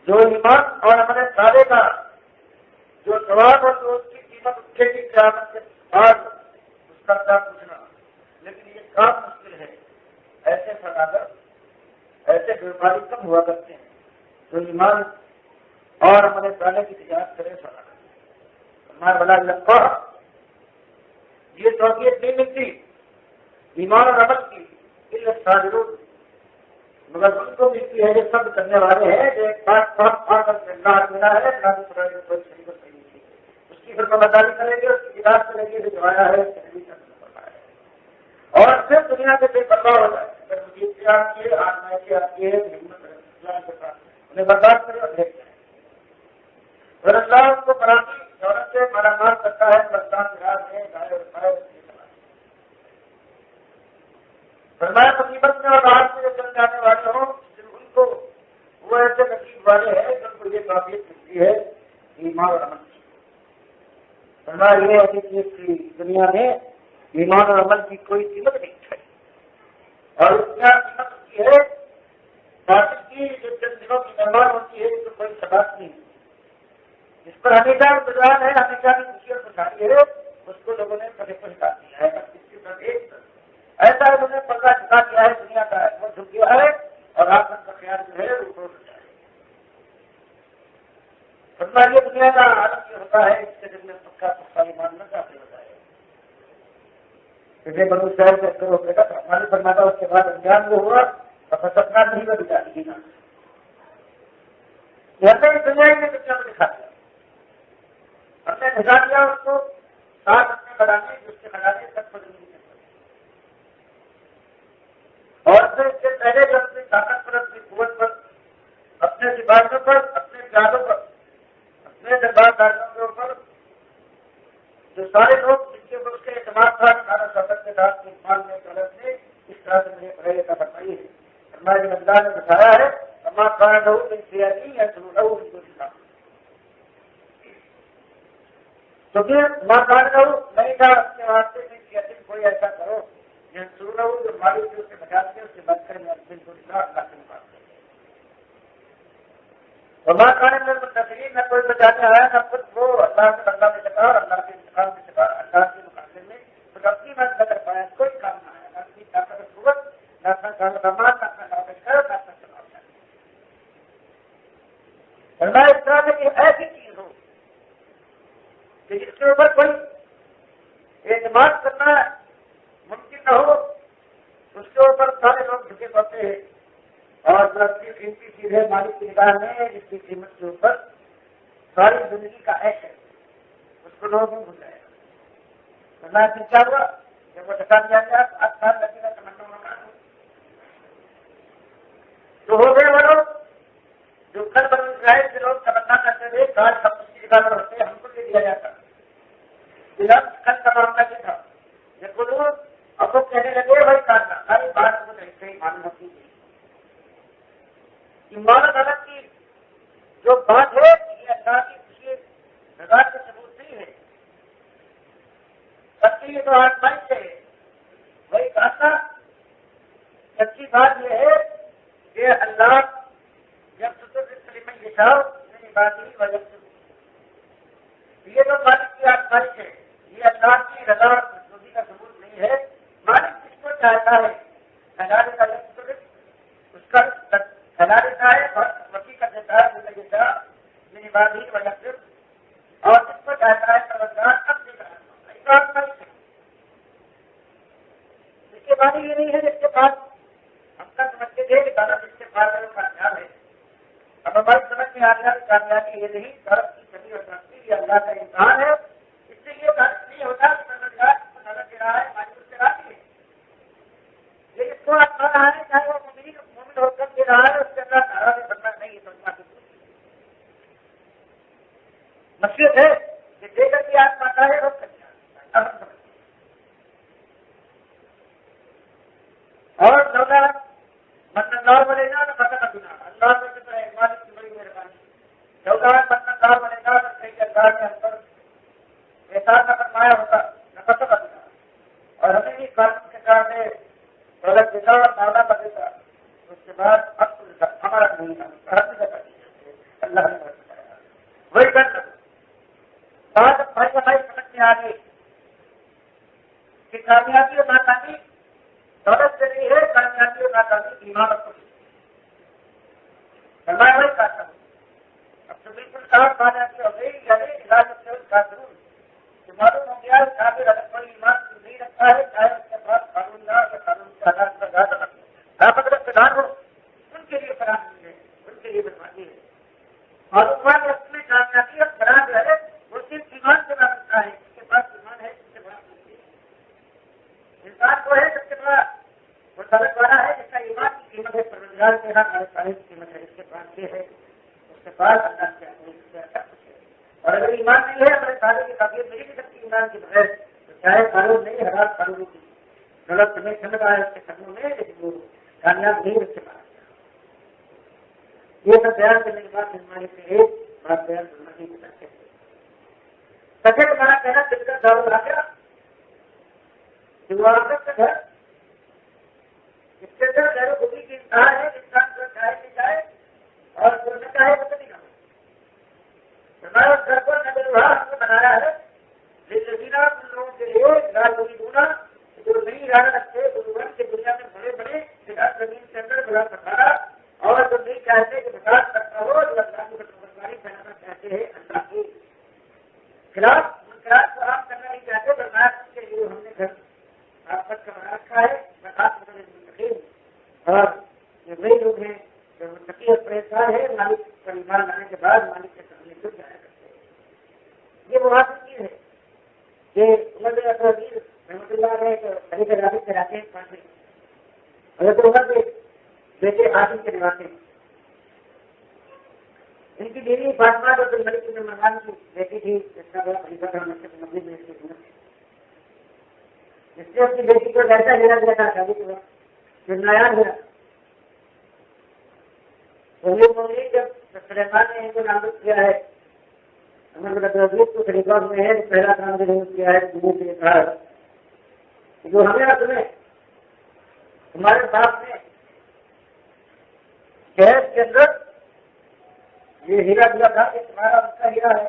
جو ایمان اور ہمارے سارے کا جو ثواب اور جو اس کی قیمت اٹھے گی قیامت کے بعد اس کا کیا پوچھنا لیکن یہ کام مشکل ہے ایسے سوداگر ایسے بیوپاری کم ہوا کرتے ہیں جو ایمان اور ہمارے سالے کی تجارت کرے سوداگر ہمارا بلا لمبا یہ توقیت نہیں ملتی ایمان اور عمل کی ضرور مگر ان کو ملتی ہے یہ سب کرنے والے ہیں جو ایک بات ملا ہے کوئی صحیح کو صحیح نہیں اس کی پھر مداری کریں گے اس کی علاج کریں گے جو جوایا ہے اور پھر دنیا کے بے پرواہ ہو جائے اگر مجھے سے آتی ہے آج سے آتی ہے انہیں برداشت کرے اور دیکھ جائے اگر اللہ اس کو براتی دولت سے مارا مار کرتا ہے پرستان راج میں گائے اور پائے فرمایا مصیبت میں اور راحت میں چل جانے والے ہوں ان کو وہ ایسے نصیب والے ہیں جن کو یہ قابلیت ملتی ہے ایمان اور عمل کی فرمایا یہ ہے کہ اس دنیا میں ایمان اور عمل کی کوئی قیمت نہیں ہے اور اس کی قیمت ہوتی ہے باطل کی جو چند دنوں کی مہمان ہوتی ہے تو کوئی سبق نہیں جس پر ہمیشہ گزران ہے ہمیشہ کی خوشی اور خوشحالی ہے اس کو لوگوں نے کبھی پہنچا دیا ہے اس کے ساتھ ایک ایسا انہوں نے پردہ جھکا دیا ہے دنیا کا وہ جھک گیا ہے اور آپ کا خیال جو ہے وہ ٹوٹ جائے فرما یہ دنیا کا عالم یہ ہوتا ہے اس کے دل میں پکا پختہ ایمان نہ کافی ہوتا ہے جیسے بنو شہر سے اکثر ہوتے گا ہماری فرماتا اس کے بعد انجام وہ ہوا اور سپنا نہیں وہ دکھا دی نا ہم نے دنیا میں بچوں کو دکھا دیا ہم نے دکھا دیا اس کو ساتھ اپنے بنانے جس کے بنانے سب کو زندگی اور پھر اس سے پہلے جو اپنی طاقت پر اپنی قوت پر اپنے سپاہیوں پر اپنے پیادوں پر اپنے دربار داریوں کے اوپر جو سارے لوگ جن کے اوپر اس کے اعتماد تھا سارا سفر کے ساتھ ایمان میں غلط نے اس طرح سے مجھے پڑھائی کا فرمائی ہے ہمارے رمضان نے بتایا ہے ہمارا کھانا رہو ان سے نہیں ہے شروع رہو ان کو دکھا تو پھر ماں کھانا رہو نہیں تھا اپنے واسطے میں کیا کوئی ایسا کرو شروع رہو جو مالک سے بچاتے ہیں اس سے بچ کر میں بالکل اللہ سے بات کرتے اور ماں کھانے میں تقریب نہ کوئی بچانے آیا نہ خود وہ اللہ سے بندہ میں چکا اور اللہ کے انتقام میں چکا اللہ کے مقابلے میں خود اپنی مدد نہ کر پایا کوئی کام نہ آیا نہ اپنی طاقت قوت نہ اپنا کام سامان نہ اپنا ناقص کر نہ اپنا چلاؤ اللہ اس طرح سے کہ ایسی چیز ہو کہ جس کے اوپر کوئی اعتماد کرنا ممکن نہ ہو اس کے اوپر سارے لوگ جھکے پڑتے ہیں اور جو اپنی قیمتی چیز ہے مالک کی نگاہ میں جس کی قیمت کے اوپر ساری زندگی کا عیش ہے اس کو لوگ نہیں بھول جائے گا ورنہ پھر کیا ہوا جب وہ ٹکا دیا گیا 8 سال لگے گا تمنا مکان معلوم ہوتی ہے. ایمان غلط کی جو بات ہے یہ اللہ کی خوشی رضا کے ثبوت نہیں ہے. سچی یہ تو آزمائش ہے. وہی کہا سچی بات یہ ہے کہ اللہ جب میں لکھا میری بات ہی وجہ سے یہ تو مالک کی آزمائش ہے. یہ اللہ کی رضا خوشی کا ثبوت نہیں ہے. مالک کس کو چاہتا ہے پھیلا دیتا ہے اس کا پھیلا دیتا ہے اور وسیع کر دیتا ہے میری بات ہی وجہ سے اور کس کو چاہتا ہے سمجھدار کب دیتا ہے. اس کے بعد یہ نہیں ہے جس کے پاس ہم تک سمجھتے تھے کہ دادا جس کے پاس ہے وہ کامیاب ہے. اب ہماری سمجھ میں آ گیا کہ کامیابی یہ نہیں طرف کی کمی اور ترقی یہ اللہ کا امتحان ہے. اس سے یہ غلط نہیں ہوتا کہ سمجھدار نظر دے رہا ہے مایوس سے راضی ہے. یہ اس کو آپ رہا ہے چاہے وہ مومن ہو کر دے رہا ہے اس کے اندر دھارا میں بننا نہیں ہے. سمجھنا کی مصیبت ہے کہ دے کر کے آپ پاتا ہے روک کر اور چودہ متندار بنے گا تو پتہ بنا اللہ میں کتنا مالک کی بڑی مہربانی. چودہ متندار بنے گا تو صحیح اللہ کے اندر احساس نہ فرمایا ہوتا نہ پتہ بنا اور ہمیں بھی قانون کے کار میں غلط دیتا اور مادا کر دیتا. اس کے بعد اب ہمارا نہیں اللہ نے بتایا وہی کر بات بھائی بھائی سمجھ میں آ گئی کہ کامیابی اور ناکامی دولت سے نہیں ہے. کامیابی اور ناکامی ایمان اور خوشی میں وہی کہتا ہوں. اب تو بالکل صاف کامیابی ہو گئی یعنی علاج سے کا ضرور کہ معلوم ہو گیا کافی اگر کوئی ایمان نہیں رکھتا ہے چاہے اس کے پاس قانون نہ یا قانون کے آدھار پر زیادہ اگر پردھان ہو ان کے لیے فراہمی ہے ان کے لیے بربادی ہے. اور اس میں کامیابی اور خراب جو ہے وہ صرف ایمان سے بنا سکتا ہے. جس کے پاس ایمان ہے اس سے بڑا انسان کو ہے جس کے پاس وہ سڑک والا ہے جس کا ایمان کی قیمت ہے پروردگار کے یہاں کی قیمت ہے. اس کے پاس یہ ہے اس کے پاس اللہ کے اچھا کچھ ہے. اور اگر ایمان نہیں ہے ہمارے سارے کی قابلیت نہیں بھی سکتی ایمان کے بغیر تو چاہے قانون نہیں حالات قانون کی غلط نہیں سمجھ رہا ہے اس کے قدموں میں لیکن وہ کامیاب نہیں اس کے پاس. یہ سب بیان کرنے کے بعد ہمارے سے ایک بات بیان کرنا نہیں چاہتے سچے تمہارا کہنا دل کا دور لا گیا کا گھر اس کے اندر غیر خوبی کی انتہا ہے. انسان جو چاہے نہیں جائے اور جو نہ چاہے وہ نہیں کرے. ہمارا گھر کو نظر ہم نے بنایا ہے لیکن ان لوگوں کے لیے لال ہوئی دونوں جو نہیں ارادہ رکھتے بزرگ کے دنیا میں بڑے بڑے زمین کے اندر بڑا سکھانا اور جو نہیں چاہتے کہ وکاس کرتا ہو جو اللہ کی بدکاری پھیلانا چاہتے ہیں اللہ کے خلاف منکرات کو عام کرنا نہیں چاہتے برماش کے لیے ہم نے گھر آپ تک کا بنا رکھا ہے. اور یہ وہی لوگ ہیں جو متقی اور پریشان ہے مالک پر ایمان لانے کے بعد مالک کے سامنے جھک جایا کرتے ہیں. یہ وہ واقعی چیز ہے کہ عمر عزیز رحمۃ اللہ نے صحیح تجاوی کراتے ہیں پانچ حضرت عمر کے بیٹے عاصم کے نواتے ہیں. ان کی بیوی فاطمہ جو عبد الملک بن مروان کی بیٹی تھی جس کا بڑا خلیفہ تھا مسجد نبوی میں جس نے اپنی بیٹی کو ایسا لینا دیا تھا شادی کے وقت پھر نایاب ہوا. جب سلیمان نے ان کو نامزد کیا ہے کو خلیفہ میں ہے پہلا کام جو کیا ہے دنیا کے لیے کہا ہے جو ہمیں تمہیں ہمارے باپ نے شہر کے اندر یہ ہیرا دیا تھا کہ تمہارا اس کا ہیرا ہے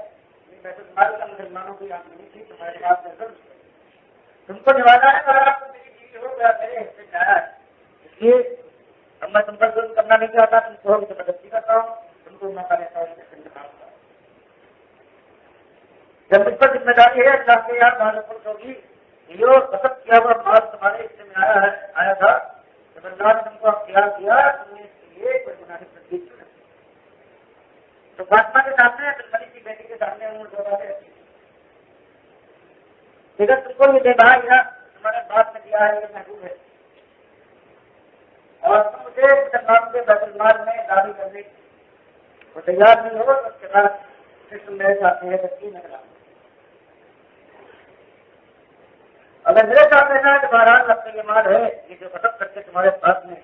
ویسے تمہارے کا مسلمانوں کی آنکھ نہیں تھی تمہارے باپ نے تم کو نوازا ہے اور آپ کو میری بیوی ہو گیا میرے حصے میں آیا ہے. اس لیے اب میں تم پر ظلم کرنا نہیں چاہتا تم کو زبردستی کرتا ہوں تم کو موقع دیتا ہوں جب اس پر ذمہ داری ہے اللہ کے یار مالک ہوگی یہ قسم کیا ہوا مال تمہارے حصے میں آیا تھا جب اللہ نے تم کو اختیار کیا تم نے اس کے لیے کوئی مناسب تدبیر کیوں نہیں. تو فاطمہ کے سامنے عبدالملک کی بیٹی کے سامنے انہوں نے دو باتیں رکھی اگر تم کو یہ دے بھائی تمہارے باپ نے دیا ہے یہ محبوب ہے اور تم مجھے مسلمانوں کے بیت المال میں داخل کرنے کو تیار نہیں ہو اس کے بعد پھر تم میرے ساتھ ہے تسلیم ہے. اگر میرے ساتھ رہنا ہے تو بہرحال اپنے یہ مال ہے یہ جو ختم کر کے تمہارے پاس میں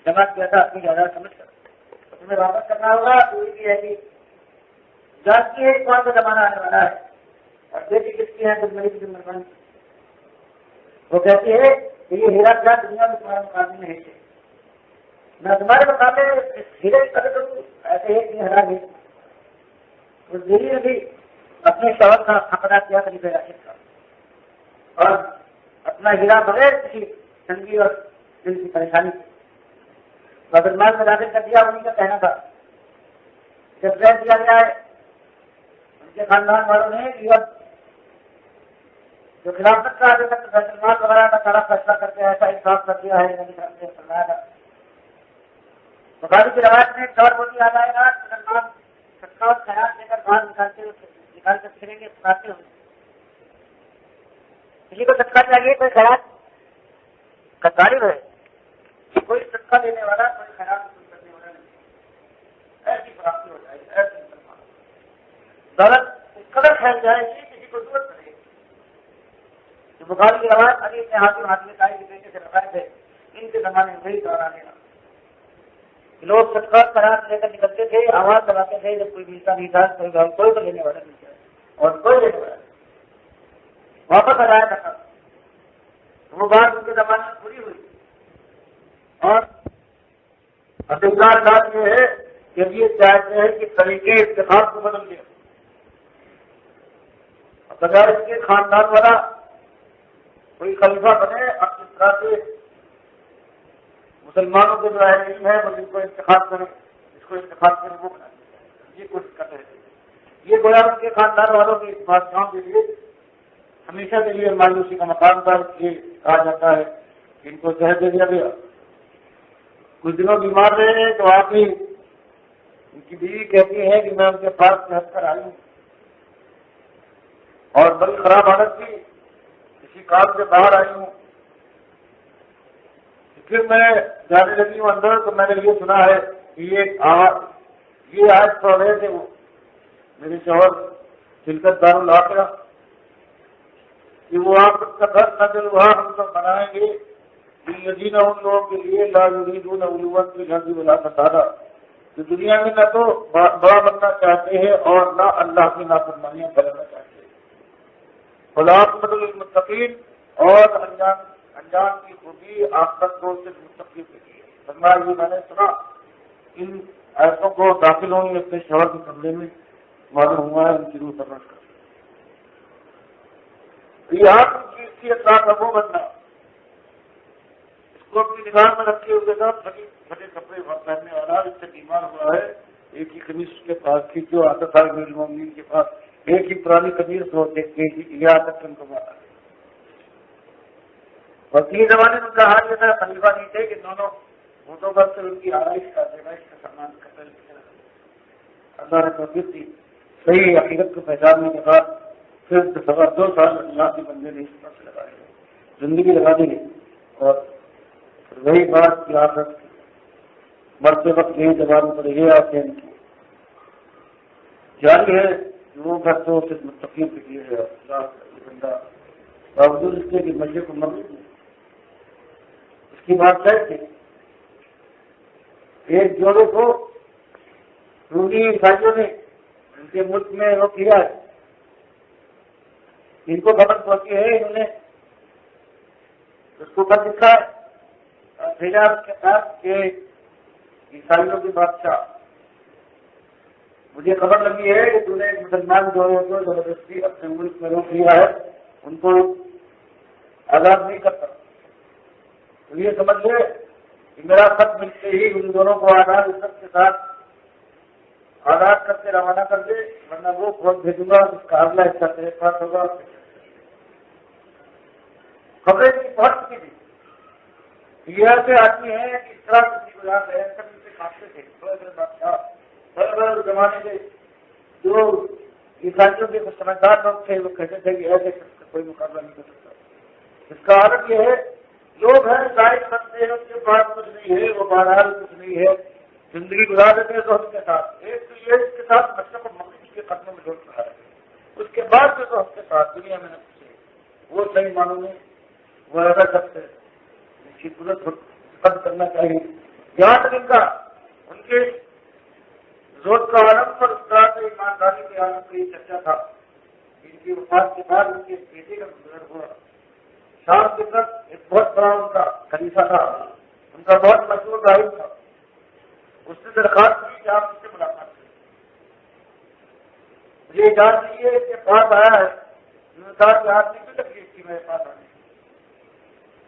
جمع کیا تھا اپنی جائیداد سمجھ کر، تو تمہیں واپس کرنا ہوگا. پوری کی ایسی جانتی ہے کون سا زمانہ آنے والا ہے اور بیٹی کس کی ہے تو میری کی مہربانی. وہ کہتی ہے کہ یہ ہیرا کیا دنیا میں تمہارے مقابلے میں ہے، میں تمہارے مقابلے میں ہیرے کی قدر کروں ایسے ہے کہ ہرا گئی. اس دلی نے بھی اپنے شوہر کا حق ادا کیا خلیفہ راشد کا، اور اپنا ہیرا بغیر کسی تنگی اور دل کی پریشانی بیت المال میں داخل کر دیا. انہیں کا کہنا تھا جب بیٹھ دیا گیا ہے ان کے خاندان والوں نے جو خلافت کا آگے تک بیت المال وغیرہ کا سارا فیصلہ کر کے ایسا انصاف کر دیا ہے فرمایا تھا. بخاری کی روایت میں ایک دور بولی آ جائے گا مسلمان صدقہ اور خیرات لے کر باہر نکال کر پھریں گے پکاتے ہوں. کسی کو صدقہ چاہیے کوئی خیرات کا طالب ہے، کوئی صدقہ دینے والا کوئی خیرات کرنے والا نہیں. ایسی پراپتی ہو جائے گی، ایسی مسلمان دولت اس قدر پھیل جائے گی کسی کو ضرورت پڑے گی. جو بخاری کی روایت علی بن حاتم طائی کے بیٹے سے روایت ہے، ان کے زمانے میں وہی دور آنے گا. لوگ صدقہ خیرات لے کر نکلتے تھے، آواز لگاتے تھے جب کوئی ملتا نہیں تھا کوئی تو لینے والا نہیں تھا اور کوئی لینے والا واپس آ جایا تھا. وہ بات ان کے زمانے میں پوری ہوئی. اور ادھکار بات یہ ہے کہ یہ چاہتے ہیں کہ طریقے اتخاب کو بدل دیا. بغیر اس کے خاندان والا کوئی خلیفہ بنے اب اس طرح سے مسلمانوں کے جو اہل ہے وہ جن کو انتخاب کریں، جس کو انتخاب کریں وہ بنا یہ کوشش کر رہے تھے. یہ گویا ان کے خاندان والوں کی بادشاہوں کے لیے ہمیشہ کے لیے مایوسی کا مقام تھا. یہ کہا جاتا ہے کہ ان کو زہر دے دیا گیا. کچھ دنوں بیمار رہے ہیں تو آپ ہی ان کی بیوی کہتی ہے کہ میں ان کے پاس ہٹ کر آئی ہوں اور بڑی خراب حالت تھی، کسی کام سے باہر آئی ہوں. پھر میں جانے لگی ہوں اندر تو میں نے یہ سنا ہے کہ یہ آج پڑھ رہے تھے وہ میرے شوہر شرکت دار الآخرہ کہ وہ آپ کا گھر نظر وہاں ہم تو بنائیں گے یقین ان لوگوں کے لیے لا یریدون علوا فی الارض ولا فسادا، جو دنیا میں نہ تو بڑا بننا چاہتے ہیں اور نہ اللہ کی نافرمانیاں کرنا چاہتے ہیں. خلاصۃ المتقین اور انجام کی خوبی آخرت کو صرف متقی کے لیے. فرمایا یہ میں نے سنا ان ایسوں کو داخل ہوں گے اپنے شوہر کے کمرے میں معلوم ہوا ہے ان کی روح سمجھ کر یہ آپ اس کی اطلاع کا وہ بننا اس کو اپنی نگاہ میں رکھے ہوئے تھا. پھٹے کپڑے پہننے والا اس سے بیمار ہوا ہے، ایک ہی قمیص اس کے پاس تھی جو آتا تھا المومنین کے پاس، ایک ہی پرانی قمیص ہوتے یہاں تک ان کو مارا. اور تین زمانے میں ان کا حال یہ تھا خلیفہ نہیں تھے کہ دونوں ووٹوں پر سے ان کی آرائش کا پیمائش کا سامان قتل اللہ نے توفیق دی. صحیح حقیقت کو پہچاننے کے بعد پھر 2 سال اللہ کے بندے نے اس پر سے لگائے زندگی لگا دی اور وہی بات کی آخرت مرتے وقت یہی زبان پر یہ آتے ہیں جاری ہے وہ گھر تو صرف مستقیم کے لیے ہے. بندہ باوجود اس کے کہ مجھے کو مغرب اس کی بات شاید تھی ایک جوڑے کو روحی عیسائیوں نے ان کے ملک میں وہ کیا ہے، ان کو خبر پہنچی ہے، انہوں نے اس کو خط لکھا اور بھیجا اس کے ساتھ کہ عیسائیوں کے بادشاہ مجھے خبر لگی ہے کہ تم نے ایک مسلمان جوڑے کو زبردستی اپنے ملک میں روک لیا ہے، ان کو آزاد نہیں کرتا. تو یہ سمجھ لے کہ میرا خط ملتے ہی ان دونوں کو آزاد عزت کے ساتھ آزاد کر کے روانہ کر دے، ورنہ وہ خود بھیجوں گا اس کا اگلا حصہ تیرے پاس ہوگا. خبریں بھی بہت چکی تھی. یہ ایسے آدمی ہیں کہ اس طرح زندگی گزار رہے ہیں، سب ان سے کھاتے تھے. بڑے بڑے بادشاہ بڑے بڑے زمانے کے جو عیسائیوں کے کچھ سمجھدار لوگ تھے وہ کہتے تھے کہ ایسے شخص کا کوئی مقابلہ نہیں کر سکتا. اس کا عادت یہ ہے لوگ ہیں ظاہر کرتے ہیں اس کے بعد کچھ نہیں ہے، وہ بہرحال کچھ نہیں ہے، زندگی گزار دیتے ہیں دوست کے ساتھ. ایک تو یہ اس کے ساتھ مشرق اور مغرب کے قدموں میں جوڑ رہا ہے، اس کے بعد جو دوست کے ساتھ دنیا میں نہ کچھ ہے وہ صحیح معنوں میں وہ ایسا شخص ہے جس کی قدرت قدر کرنا چاہیے. یہاں تک ان کے زور کا عالم پر اس طرح سے ایمانداری کے عالم پر یہ چرچا تھا. ان کی وفات کے بعد ان کے بیٹے کا گزر ہوا. شام کی طرف ایک بہت بڑا ان کا خلیفہ تھا, ان کا بہت مشہور راہب تھا. اس نے درخواست کی کہ آپ اس سے ملاقات کریں. مجھے اجازت دیجیے کہ پاس آیا ہے. انہوں نے کہا کہ آپ نے کیوں تکلیف کی میرے پاس آنے.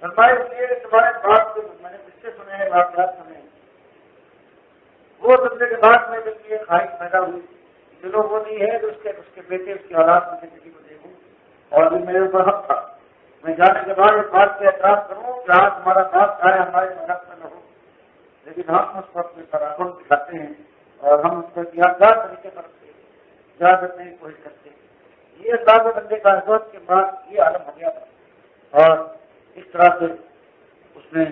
فرمایا اس لیے تمہارے بات سے میں نے قصے سنے ہیں, واقعات سنے ہیں. وہ سننے کے بعد میں جب یہ خواہش پیدا ہوئی چلو وہ نہیں ہے تو اس کے بیٹے اس کی اولاد میں کسی کو دیکھوں. اور بھی میرے اوپر حق تھا میں جانے کے بعد اس بات پہ اعتراض کروں کہ آج تمہارا بات چاہے ہمارے مذہب میں نہ ہو, لیکن ہم اس وقت میں تراکم دکھاتے ہیں اور ہم اس کو یادگار طریقے پر یاد رکھنے کی کوشش کرتے ہیں. یہ اللہ بندے کا حضرت کے بعد یہ عالم ہو گیا تھا اور اس طرح سے اس نے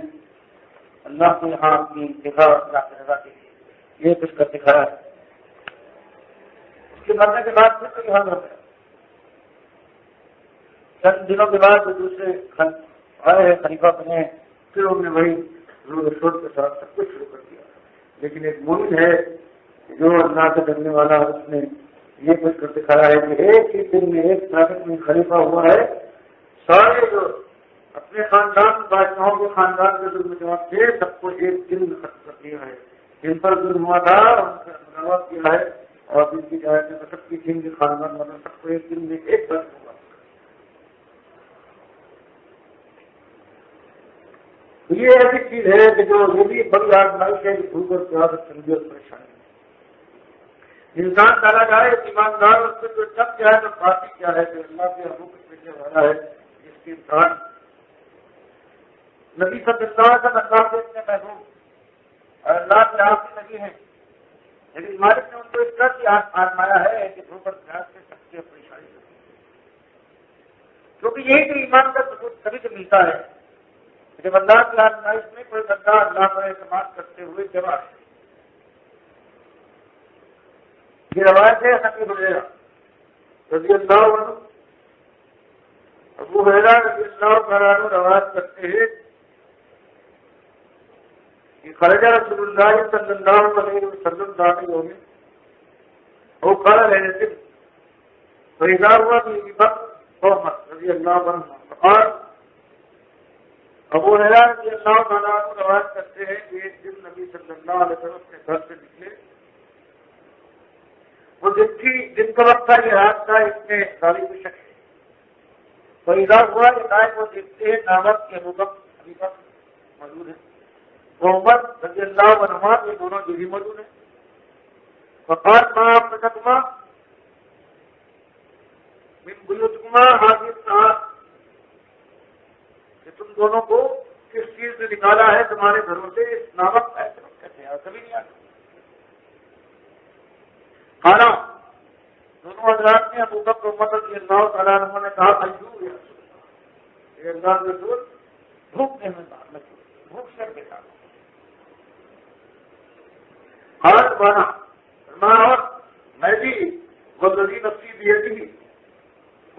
اللہ کو یہاں اپنی دکھا اللہ کی رضا کے لیے یہ کچھ کر دکھایا ہے. اس کے مرنے کے بعد پھر تو یہاں ہو گیا. چند دنوں کے بعد جو دوسرے آئے ہیں خلیفہ بنے, پھر انہوں نے وہی زور شور کے ساتھ سب کچھ شروع کر دیا. لیکن ایک مومن ہے جو اللہ سے ڈرنے والا, اس نے یہ کچھ کر دکھایا ہے کہ ایک ہی دن میں ایک طاقت میں خلیفہ ہوا ہے. سارے جو اپنے خاندان بادشاہوں کے خاندان کے ظلم جواب تھے سب کو ایک دن میں ختم کر دیا ہے. جن پر ظلم ہوا تھا ان کا جواب کیا ہے اور جن کی جائے سب کی جن کے خاندان والا سب کو ایک دن میں ایک بار ہوا. یہ ایسی چیز ہے کہ جو یہ بھی بڑی آزمائش ہے کہ بھوک اور پیاس اور تنگی اور پریشانی. انسان ڈالا جائے ایماندار اس سے جو چپ کیا ہے تو باقی کیا ہے جو اللہ کے حقوق پیچھے والا ہے جس کی انسان نبی صلی اللہ علیہ وسلم اللہ سے اتنے محبوب اور اللہ کے آخری نبی ہیں, لیکن مالک نے ان کو اس طرح کی آزمایا ہے کہ بھوک اور پیاس سے سب کی پریشانی ہوتی ہے. کیونکہ یہی تو ایمان کا ثبوت تبھی تو ملتا ہے جب اللہ کی آزمائش میں کوئی بندہ اللہ پر اعتماد کرتے ہوئے جمع ہے. یہ روایت ہے ابو ہریرہ رضی اللہ عنہ. ابو ہریرہ رضی اللہ عنہ روایت کرتے ہیں کہ خرج رسول اللہ صلی اللہ علیہ وسلم ذات یوم او قال رہنے سے فإذا ہوا بھی وقت عمر رضی اللہ عنہ اور ابو ہریرہ رضی اللہ عنہ روایت کرتے ہیں کہ ایک دن نبی صلی اللہ علیہ وسلم اپنے گھر سے نکلے. وہ دن کا وقت تھا, یہ رات کا, اس میں گاڑی کو شک ہے. تو ادھر ہوا کہ وہ دیکھتے ہیں نامت کے ابو بکر موجود ہے, وہ عمر رضی اللہ عنہ یہ دونوں جو بھی موجود ہیں. وقال ما افتتما من بیوتکما حاضر ساتھ کہ تم دونوں کو کس چیز نے نکالا ہے تمہارے گھروں سے اس نامت کہتے ہیں کبھی نہیں آتا. کھانا دونوں حضرات نے ابو بکر عمر رضی اللہ تعالیٰ عنہ نے کہا ایوب یا رسول اللہ, یہ اللہ کے رسول بھوک نے میں بھوک سے بیٹا ہاتھ بانا اور میں بھی والذی نفسی بیدہ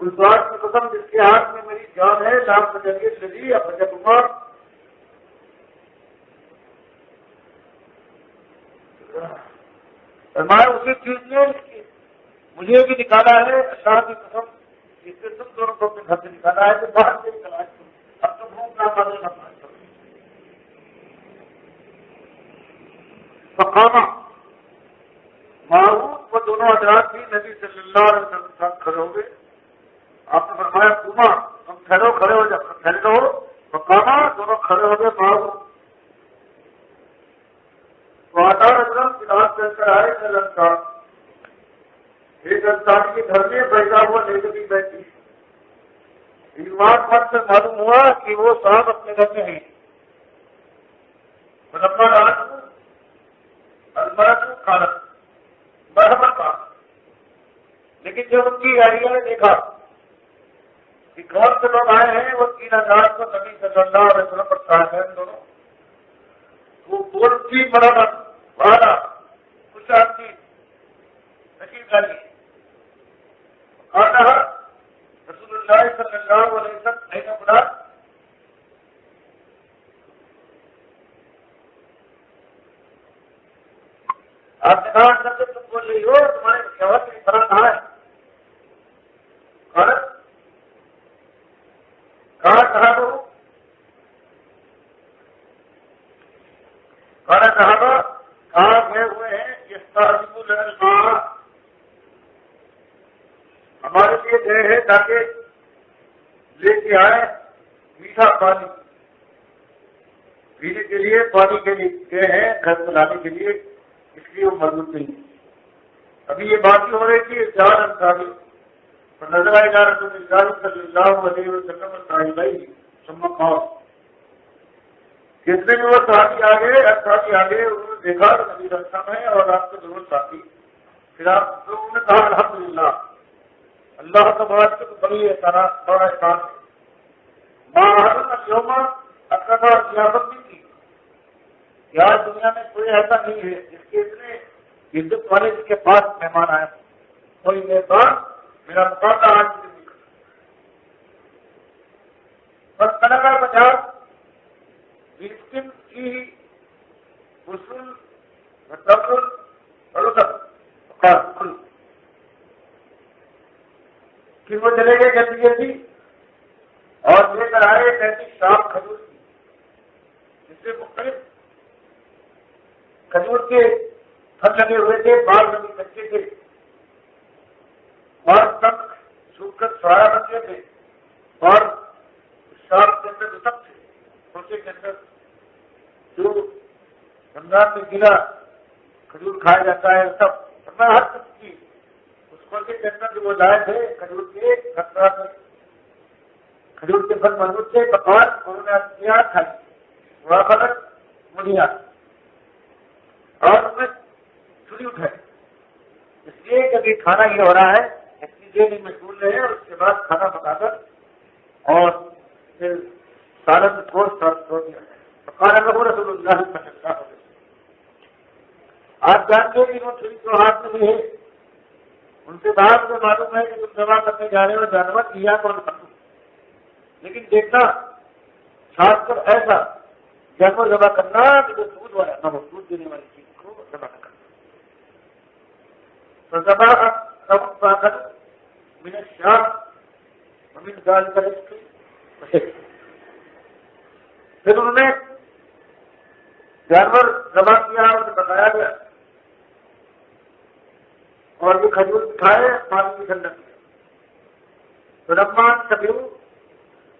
اس بات کی قسم جس کے ہاتھ میں میری جان ہے لام بجریے شدی یا بجب عمر میں اسی چیز نے مجھے بھی نکالا ہے اللہ کی قسم جس سے تم دونوں کو اپنے گھر سے نکالا ہے تو باہر سے بھی تلاش کروں. اب تو بھوک نہ پڑے نہ پڑے فقامہ معروف وہ دونوں حضرات بھی نبی صلی اللہ علیہ وسلم کے ساتھ کھڑے ہو گئے. آپ نے فرمایا کما تم ٹھہرو, کھڑے ہو جاؤ, ٹھہرے رہو. فقامہ دونوں کھڑے ہو گئے. معروف وعطا رسلم خلاف کر کر آئے انسان ایک انسان کے گھر میں بیٹھا ہوا لے کے بھی بیٹھی. بات سے معلوم ہوا کہ وہ صاحب اپنے گھر میں ہیں. خالد برابر کا, لیکن جب ان کی گاڑیوں نے دیکھا کہ کون سے لوگ آئے ہیں وہ 3000 کو نبی صلی اللہ علیہ وسلم پر صاحب ہیں دونوں, وہ بولتی برابر والا کچھ آدمی نشیب ڈالی آنا رسول اللہ صلی اللہ علیہ وسلم نہیں بلا آپ نے کہا سب سے تم بول رہی ہو تمہارے شوہر کی طرح کہاں ہے؟ کہاں تو صحابہ کہاں گئے ہوئے ہیں یہ ہمارے لیے گئے ہیں تاکہ لے کے آئے میٹھا پانی پینے کے لیے، پانی کے لیے گئے ہیں گھر میں لانے کے لیے، اس لیے وہ موجود نہیں۔ ابھی یہ بات ہی ہو رہی تھی چار انصاری نظر آئے جا رسول اللہ صلی اللہ علیہ وسلم صاحبائی سمت خاص کتنے میں وہ صحابی آگے انہوں نے دیکھا تو نبی رسم ہے اور آپ کے ضرور ساتھی، پھر آپ لوگوں نے کہا الحمدللہ اللہ تبارک سے بڑی احسانات بڑا احسان ہے۔ ماں یوم اکثر ضیافت نہیں کی، یار دنیا میں کوئی ایسا نہیں ہے جس کے اتنے عزت والے جس کے پاس مہمان آئے، کوئی مہمان میرا مقابلہ آج سے نہیں کرتا۔ بس کنگا بازار اسکم کی اصول پھر وہ چلے گئے جلدی اور لے کر آئے ایک ایسی شاپ کھجور کی جس سے مختلف کھجور کے پھل لگے ہوئے تھے، بال لگے کچے تھے اور تک سوکھ کر سہارا بچے تھے، اور شاپ کے اندر سب تھے سوچے کے اندر جو رمضان میں گلا کھجور کھایا جاتا ہے سب ہر قسم کی اس کوچے کے اندر جو وہ لائے تھے کھجور کے خطرات میں کھجور کے پھل موجود تھے، پکوان انہوں نے کیا کھائی وہ فلک مڑیا اور اس میں چھری اٹھائی، اس لیے کہ کھانا یہ ہو رہا ہے اتنی دیر میں سن رہے ہیں اور اس کے بعد کھانا پکا کر اور پھر سالن گوشت چھوڑ دیا پکانا میں رسول اللہ صلی اللہ علیہ وسلم۔ آپ جانتے ہیں کہ وہ چھری تو ہاتھ میں نہیں ہے، ان سے بات کو معلوم ہے کہ تم جمع کرنے جا رہے ہو جانور کیا کون کروں، لیکن دیکھنا خاص کر ایسا جانور جمع کرنا کہ جو دودھ والا نہ ہو، دودھ دینے والی چیز کو جمع کرنا۔ تو جمع من الشام ومن ذلك الرزق، پھر انہوں نے جانور جمع کیا اور اسے بتایا گیا اور یہ کھجور کھائے پانی کی ٹھنڈک کیا تو رحمان کبھی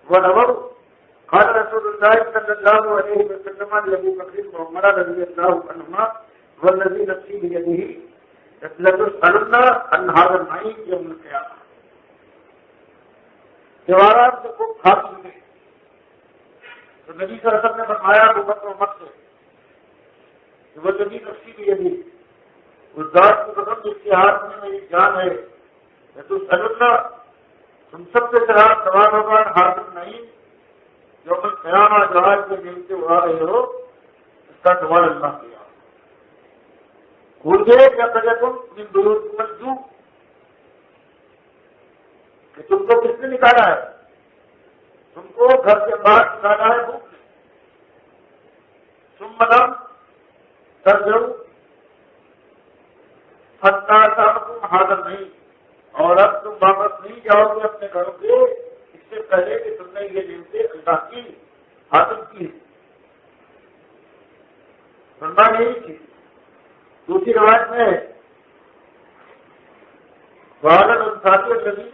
وہ نور قال رسول اللہ صلی اللہ علیہ وسلم لابی بکر وعمر رضی اللہ عنہما والذی نفسی بیدہ لتسألن عن هذا النعیم یوم القیامہ۔ جوارات سے خوب کھا چکے تو نبی صلی اللہ علیہ وسلم نے فرمایا ابو بکر و عمر سے کہ والذی نفسی بیدہ اس ذات کی قسم جس کے ہاتھ میں میری جان ہے لتسألن تم سب سے سوال ہوگا حاضر نہیں یوم القیامہ جہاز کے دن سے اڑا رہے ہو اس کا سوال اللہ کیا بھول گئے کیا کرے تم من بیوتکم الجوع کہ تم کو کس نے نکالا ہے، تم کو گھر سے باہر نکالا ہے بھوک نے، ثم لم ترجعوا حتی صاحبکم حاضر نہیں، اور اب تم واپس نہیں جاؤ گے اپنے گھروں سے اس سے پہلے کہ تم نے یہ نعمتیں اللہ کی حاصل کی ہے۔ فرما یہی تھی۔ دوسری روایت میں وعلى الانصاری الذی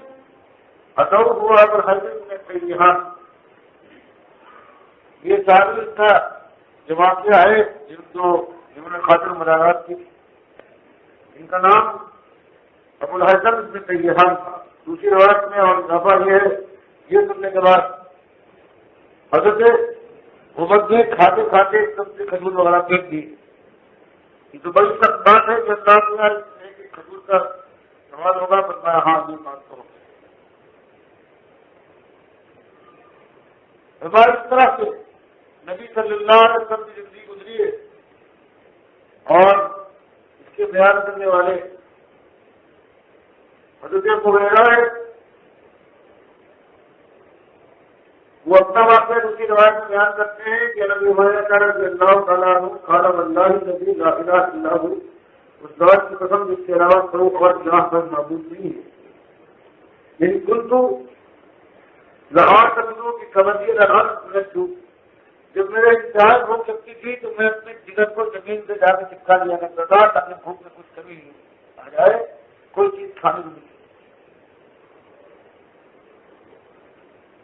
اتوا ہوا پر حضرت نے پیغام یہ صحابی تھا جواب سے آئے جنہوں نے خاطر مدارات کی، ان کا نام ابو الحسن بن طیہان تھا۔ دوسری روایت میں اور اضافہ یہ ہے یہ سننے کے بعد حضرت محمد نے کھاتے کھاتے سب سے کھجور وغیرہ پھینک دی۔ یہ تو بڑی سخت بات ہے کہ اللہ کہ کھجور کا سوال ہوگا پر میں ہاں یہ بات کروں ہماری اس طرح سے نبی صلی اللہ علیہ وسلم کی زندگی گزری ہے اور اس کے بیان کرنے والے حضرت ابو ہریرہ ہے، وہ اپنا واقعہ دوسری روایت میں بیان کرتے ہیں کہ نبی ہریرہ رضی اللہ تعالیٰ عنہ قال واللہ الذی لا الہ الا هو اس ذات کی قسم جس کے علاوہ کوئی اور الہ پر معبود نہیں ہے. یعنی کنتو لاہور تبدیلوں کی قبضی لگا جب میرے انتہائی بھوک لگتی تھی تو میں اپنے جگر کو زمین سے جا کے چپکا لیا کرتا تھا تاکہ بھوک میں کچھ کمی نہیں آ جائے, کوئی چیز کھانے کو ملے.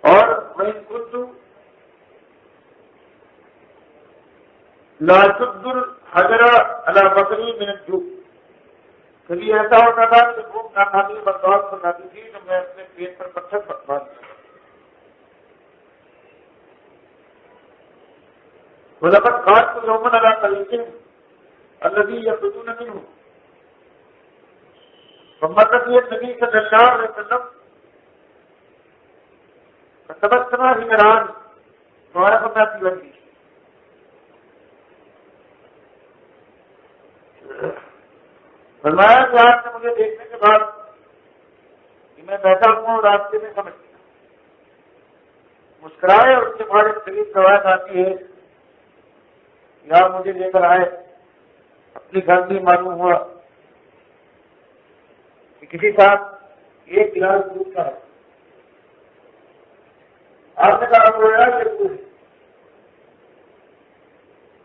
اور میں کنتو لا شد الحجر علی بطنی من الجوع, کبھی ایسا ہوتا تھا کہ بھوک نہ کھانے برداشت ہو جاتی تھی تو میں اپنے پیٹ پر پتھر باندھتا تھا. وَلَقَدْ قَالْتُ يَوْمًا عَلَىٰ طَرِيقٍ الَّذِي يَخْرُجُونَ مِنْهُ فَمَرَّ بِي النَّبِيُّ صَلَّى اللَّهُ عَلَيْهِ وسلم فَتَبَسَّمَ حِمْرَانٌ وَعَرَفَ فِي وَجْهِهِ. فرمایا کہ آپ نے مجھے دیکھنے کے بعد کہ میں بیٹھا ہوں اور راستے میں سمجھ گیا, مسکرائے اور اس کے بعد ایک طویل روایت آتی ہے یا مجھے لے کر آئے. اپنی گھر سے معلوم ہوا کہ کسی صاحب ایک گلاس دودھ کا ہے. آپ نے کہا وہ یہ دودھ ہے.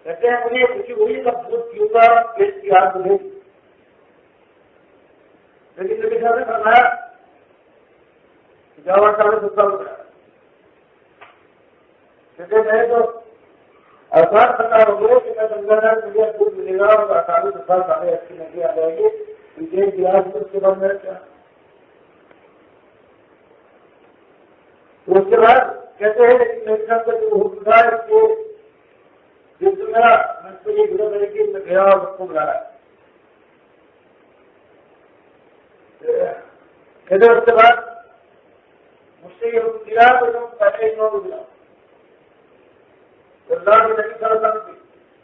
کہتے ہیں مجھے خوشی ہوئی کب دودھ پیوں گا پیٹ کی آگ مجھے, لیکن نبی صاحب نے فرمایا جاوا سارے دودھ کا ہوتا ہے. کہتے میں تو آسان پتا ہو گیا کہ میں سمجھا مجھے دودھ ملے گا اور آسانی کے ساتھ سارے اچھی نظر آ جائے گی. ایک گلاس دودھ کے بعد میرا کیا, اس کے بعد کہتے ہیں لیکن میرے ساتھ جو حکم تھا کہ جس میرا میں اس کو یہ گزر کرے کہ میں گیا اور اس کو بلا رہا. کہتے اس کے بعد مجھ سے یہ حکم دیا تو تم پہلے ہی کو دیا. اللہ کے نبی صلی اللہ علیہ وسلم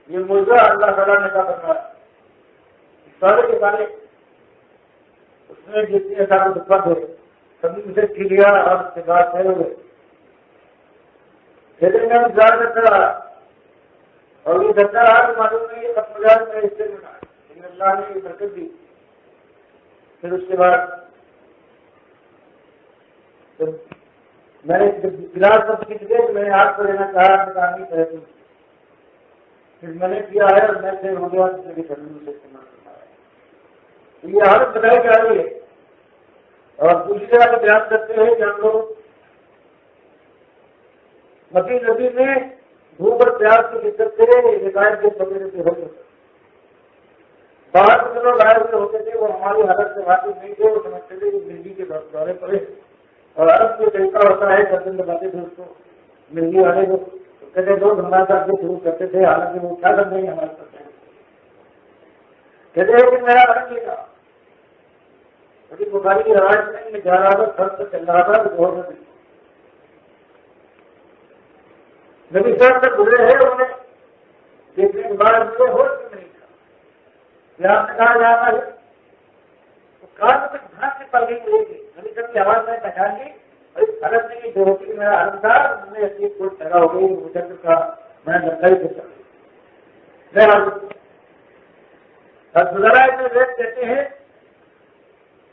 یہ موضوع اللہ تعالیٰ نے کہا کرنا سارے کے سارے اس میں جتنے سارے دفعہ تھے سبھی مجھے پی لیا اور اس کے بعد پھیل ہوئے. کہتے میں انتظار کرتا رہا اور یہ کرتا رہا کہ معلوم نہیں یہ کب مجھے میں اس سے ملا, لیکن اللہ نے یہ برکت دی. پھر اس کے بعد میں نے گلاس سب کھینچ دے تو میں نے ہاتھ کو لینا چاہا نہیں کرے تم, پھر میں نے کیا ہے اور میں سے ہو گیا میری شرم سے استعمال کرنا ہے. تو یہ حالت بتائی جا رہی ہے. اور دوسری جگہ پہ بیان کرتے ہیں کہ ہم لوگ مکی ندی میں دھوپ اور پیاس کی دقت سے ہدایت کے وغیرہ سے ہو سکتے. باہر سے جو لوگ آئے ہوئے ہوتے تھے وہ ہماری حالت سے واقف نہیں تھے, وہ سمجھتے تھے کہ مہنگی کے دورے پڑے. اور عرب جو طریقہ ہوتا ہے سرجن بتاتے تھے اس کو مہنگی والے کو کہتے لوگ ہمارے ساتھ بھی شروع کرتے تھے, حالانکہ وہ کیا کر رہے ہیں ہمارے ساتھ کہتے ہیں کہ میرا رنگ یہ تھا. کبھی بخاری کی روایت میں میں جا رہا تھا سر سے چل رہا تھا تو بہت نبی صاحب تک گزرے ہیں انہوں نے دیکھنے کے بعد مجھے ہوش بھی نہیں تھا. آپ نے کہا جاتا ہے تو کار میں کچھ بھانس سے پڑ گئی ہوئے گی. نبی صاحب کی آواز میں پہچان لی اور اس حالت میں جو ہوتی کہ میرا حرم تھا انہوں نے ایسی کوئی پیدا ہو گئی مجھے کا میں لڑکائی سے چل گئی. گزارا میں ویٹ کہتے ہیں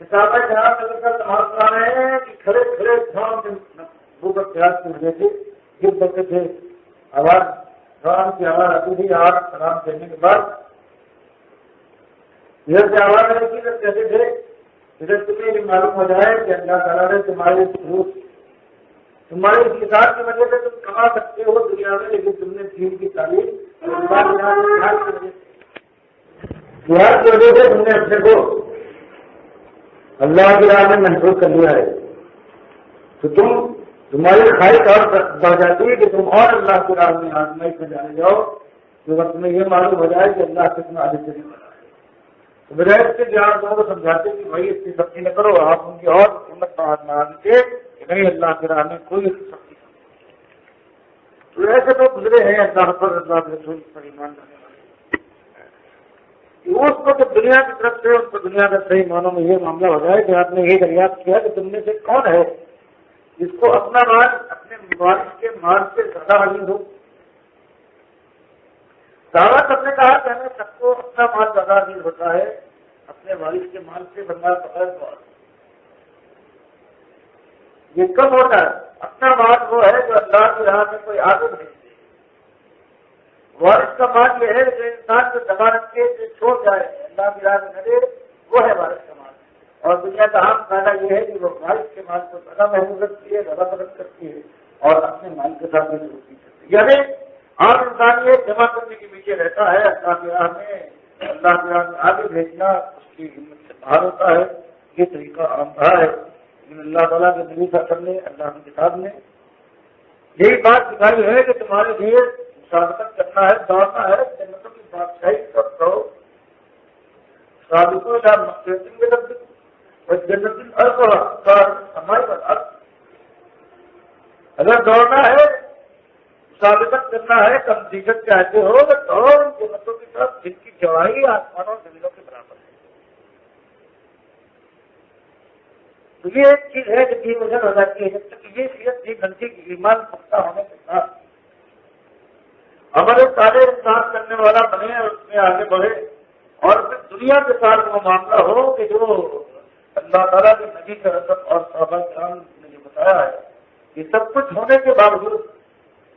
صحابہ جہاں کا تمام کر رہے ہیں کہ کھڑے کھڑے دھام سے وہ پیاس کی وجہ سے گر پڑتے تھے. آواز رام کی آواز آتی تھی. آپ سلام کرنے کے بعد ادھر سے آواز آئی تھی کہتے تھے ادھر تمہیں یہ معلوم ہو جائے کہ اللہ تعالیٰ نے تمہاری اس کتاب کی وجہ سے تم کما سکتے ہو دنیا میں, لیکن تم نے دین کی تعلیم جہاد کی وجہ سے تم نے اپنے کو اللہ کی راہ میں محفوظ کر لیا ہے. تو تمہاری خواہش اور بڑھ جاتی ہے کہ تم اور اللہ کی راہ میں آزمائش میں جانے جاؤ تو وقت میں یہ معلوم ہو جائے کہ اللہ کتنا آگے سے نہیں بنا ہے. تو بجائے اس کے جو آپ لوگوں کو سمجھاتے کہ بھائی اس کی سختی نہ کرو, آپ ان کی اور ہمت نہ دیتے کہ نہیں اللہ کی راہ میں کوئی سختی. تو ایسے تو گزرے ہیں اللہ پر اللہ رسول پر ایمان کرنے والے. اس کو تو دنیا کی طرف سے اس کو دنیا کا صحیح معنوں میں یہ معاملہ ہو جائے کہ آپ نے یہ دریافت کیا کہ تم میں سے کون ہے جس کو اپنا مال اپنے والد کے مال سے زیادہ عزیز ہو, دعویٰ کرنے کہا کہ ہمیں سب کو اپنا مال زیادہ دیر ہوتا ہے اپنے والد کے مال سے بنگال بغیر تو یہ کم ہوتا ہے. اپنا مال وہ ہے جو اللہ کی راہ میں کوئی آگے بھیج دے. وارث کا مال یہ ہے جو انسان کو دبا رکھ کے جو چھوڑ جائے اللہ کی راہ میں نہ دے وہ ہے وارث کا مال. اور دنیا کا عام فائدہ یہ ہے کہ وہ وارث کے مال کو زیادہ محفوظ رکھتی ہے زیادہ مدد کرتی ہے اور اپنے مال کے ساتھ دوستی کرتی ہے. یعنی عام انسان یہ جمع کرنے کے پیچھے رہتا ہے اللہ کی راہ میں آگے بھیجنا اس کی ہمت سے باہر ہوتا ہے. یہ طریقہ عام رہا ہے. اللہ تعالیٰ کے نبی صلی اللہ علیہ وسلم نے اللہ کی کتاب میں یہی بات سکھائی ہے کہ تمہارے لیے مسابقت کرنا ہے دوڑنا ہے جنتوں کی بادشاہی کب کرو سابقوں یا مقصد کے لفظ اور جنت ہمارے پر اگر دوڑنا ہے مسابقت کرنا ہے کم دیگر چاہتے ہو تو دوڑ جنتوں کی طرف جن کی چوڑائی آسمانوں زمینوں کے برابر ہے. تو یہ ایک چیز ہے کہ دین وزن ہو جاتی ہے. جب تک یہ صحت کی گھنٹی کی ایمان پختہ ہونے کے ساتھ عمل سارے انسان کرنے والا بنے اور اس میں آگے بڑھے اور پھر دنیا کے ساتھ وہ معاملہ ہو کہ جو اللہ تعالیٰ کے نبی کا رسم اور صحابہ کرام نے جو بتایا ہے یہ سب کچھ ہونے کے باوجود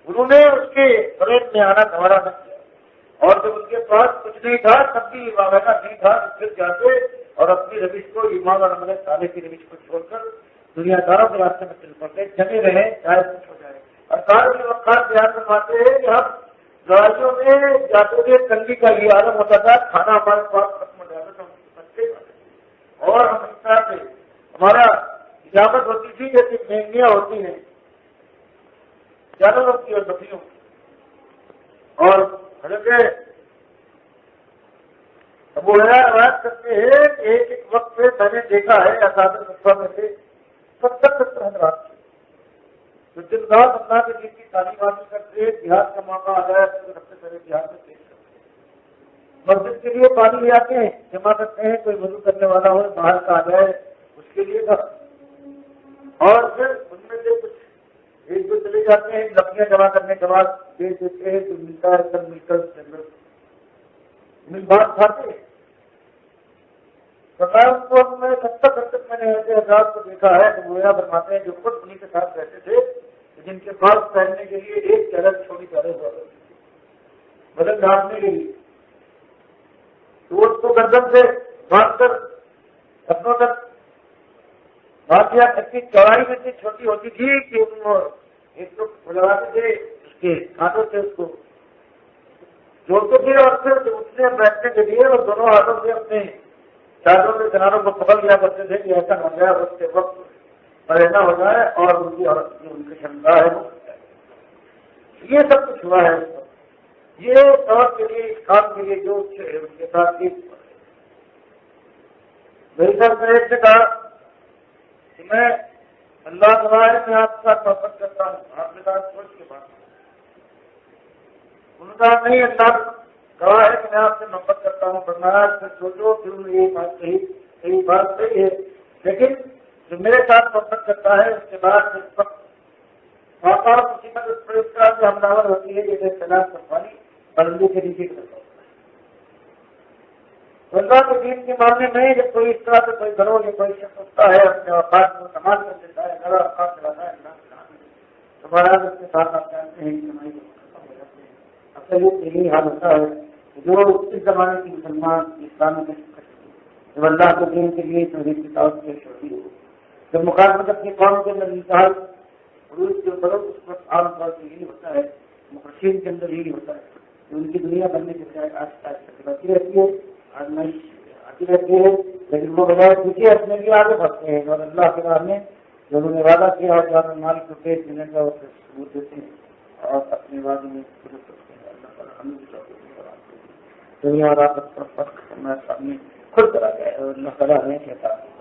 انہوں نے اس کے فریب میں آنا گوارا نہ کیا. اور جب ان کے پاس کچھ نہیں تھا تب بھی واقعہ نہیں تھا پھر جاتے اور اپنی روش کو ایمان اور عمل صالح کی روش کو چھوڑ کر دنیا داروں کے راستے میں چل پڑتے جمے رہے چاہے کچھ ہو جائے. اور سارے وقت بیان فرماتے ہیں کہ ہم لڑائیوں میں جاتے تھے تنگی کا یہ عالم ہوتا تھا کھانا ہمارے پاس ختم ہو جاتا تھا بچے اور ہم اس طرح سے ہمارا اجازت ہوتی تھی جیسے مہنگیاں ہوتی ہیں جانوروں کی اور بکریوں کی. اور حضرت ابو ہریرہ روایت کرتے ہیں کہ ایک ایک وقت پہ میں نے دیکھا ہے اصحاب صفہ میں سے 70 حضرات جو دن رات اللہ کے دین کی تعلیم حاصل کرتے جہاد کا موقع آ جائے تو سب سے پہلے جہاد میں پیش کرتے ہیں. مسجد کے لیے پانی لے آتے ہیں جمع کرتے ہیں کوئی وضو کرنے والا ہو باہر کا آ جائے اس کے لیے اور پھر ان میں سے کچھ ایک دو چلے جاتے ہیں لکڑیاں جمع کرنے کے بعد بیچ دیتے ہیں جو ملتا ہے سب مل کر بات کھاتے ہیں. ان کو میں 70 میں نے ایسے حضرات کو دیکھا ہے کہ وہ فرماتے ہیں جو خود انہیں کے ساتھ رہتے تھے جن کے پاس پہننے کے لیے ایک چادر چھوٹی چادر ہوا کرتی تھی بدن ڈھانپنے کے لیے تو اس کو گردن سے باندھ کر اپنوں تک بھاتیا تک کی چوڑائی میں اتنی چھوٹی ہوتی تھی کہ ایک تو لگاتے تھے اس کے ہاتھوں سے اس کو جوڑتے تھے اور پھر اٹھنے بیٹھنے کے لیے اور دونوں ہاتھوں سے اپنے چادروں کے کناروں کو پکڑ لیا کرتے تھے کہ ایسا ہو جائے اس کے وقت پریشان ہو جائے اور ان کی عورت کی ان کی شمتا ہے یہ سب کچھ ہوا ہے. یہ طور کے لیے اس کام کے لیے جو ان کے ساتھ میری طرف سے ایک سے کہا کہ میں اللہ تعالیٰ میں آپ کا محبت کرتا ہوں آپ کے ساتھ سوچ کے بات ان کا نہیں اللہ گواہ ہے کہ میں آپ سے محبت کرتا ہوں فرمایا سے سوچو پھر یہ بات صحیح بات صحیح ہے لیکن جو میرے ساتھ محبت کرتا ہے اس کے بعد اس وقت واقع مصیبت اس پر اس طرح سے حملہ ہوتی ہے جیسے سلاح سنبھالی بلندی کے نیچے کرتا ہے. اللہ کے دین کے معاملے میں جب کوئی اس طرح سے کوئی گھروں یا کوئی شخص ہوتا ہے اپنے اوقات کو سنبھال کر دیتا ہے گھر اوقات چلاتا ہے اللہ تو مہاراج اس کے ساتھ آپ جانتے ہیں کہ اکثر یہی حال ہوتا ہے جو اس زمانے کی مسلمان اسلام میں جب اللہ کے دین کے لیے توحید کی دعوت پیش ہوتی ہو جب مخالفت اپنی قوم کے اندر انتہائی عروج کے اوپر اس وقت عام طور سے یہی ہوتا ہے مخرشین کے اندر یہی ہوتا ہے کہ ان کی دنیا بننے کے بجائے آہستہ آہستہ بڑھتی رہتی ہے آزمائش آتی رہتی ہے لیکن وہ بجائے پیچھے اپنے لیے آگے بڑھتے ہیں اور اللہ کے راہ میں جو انہوں نے وعدہ کیا اور جہاں مال کو پیش دینے کا ثبوت دیتے ہیں اور اپنے وعدے میں درست کرتے ہیں. اللہ تعالیٰ ہمیں دنیا اور آخرت پر فرق کرنا سامنے خود کرا گیا ہے اور اللہ تعالیٰ ہمیں کہتا ہے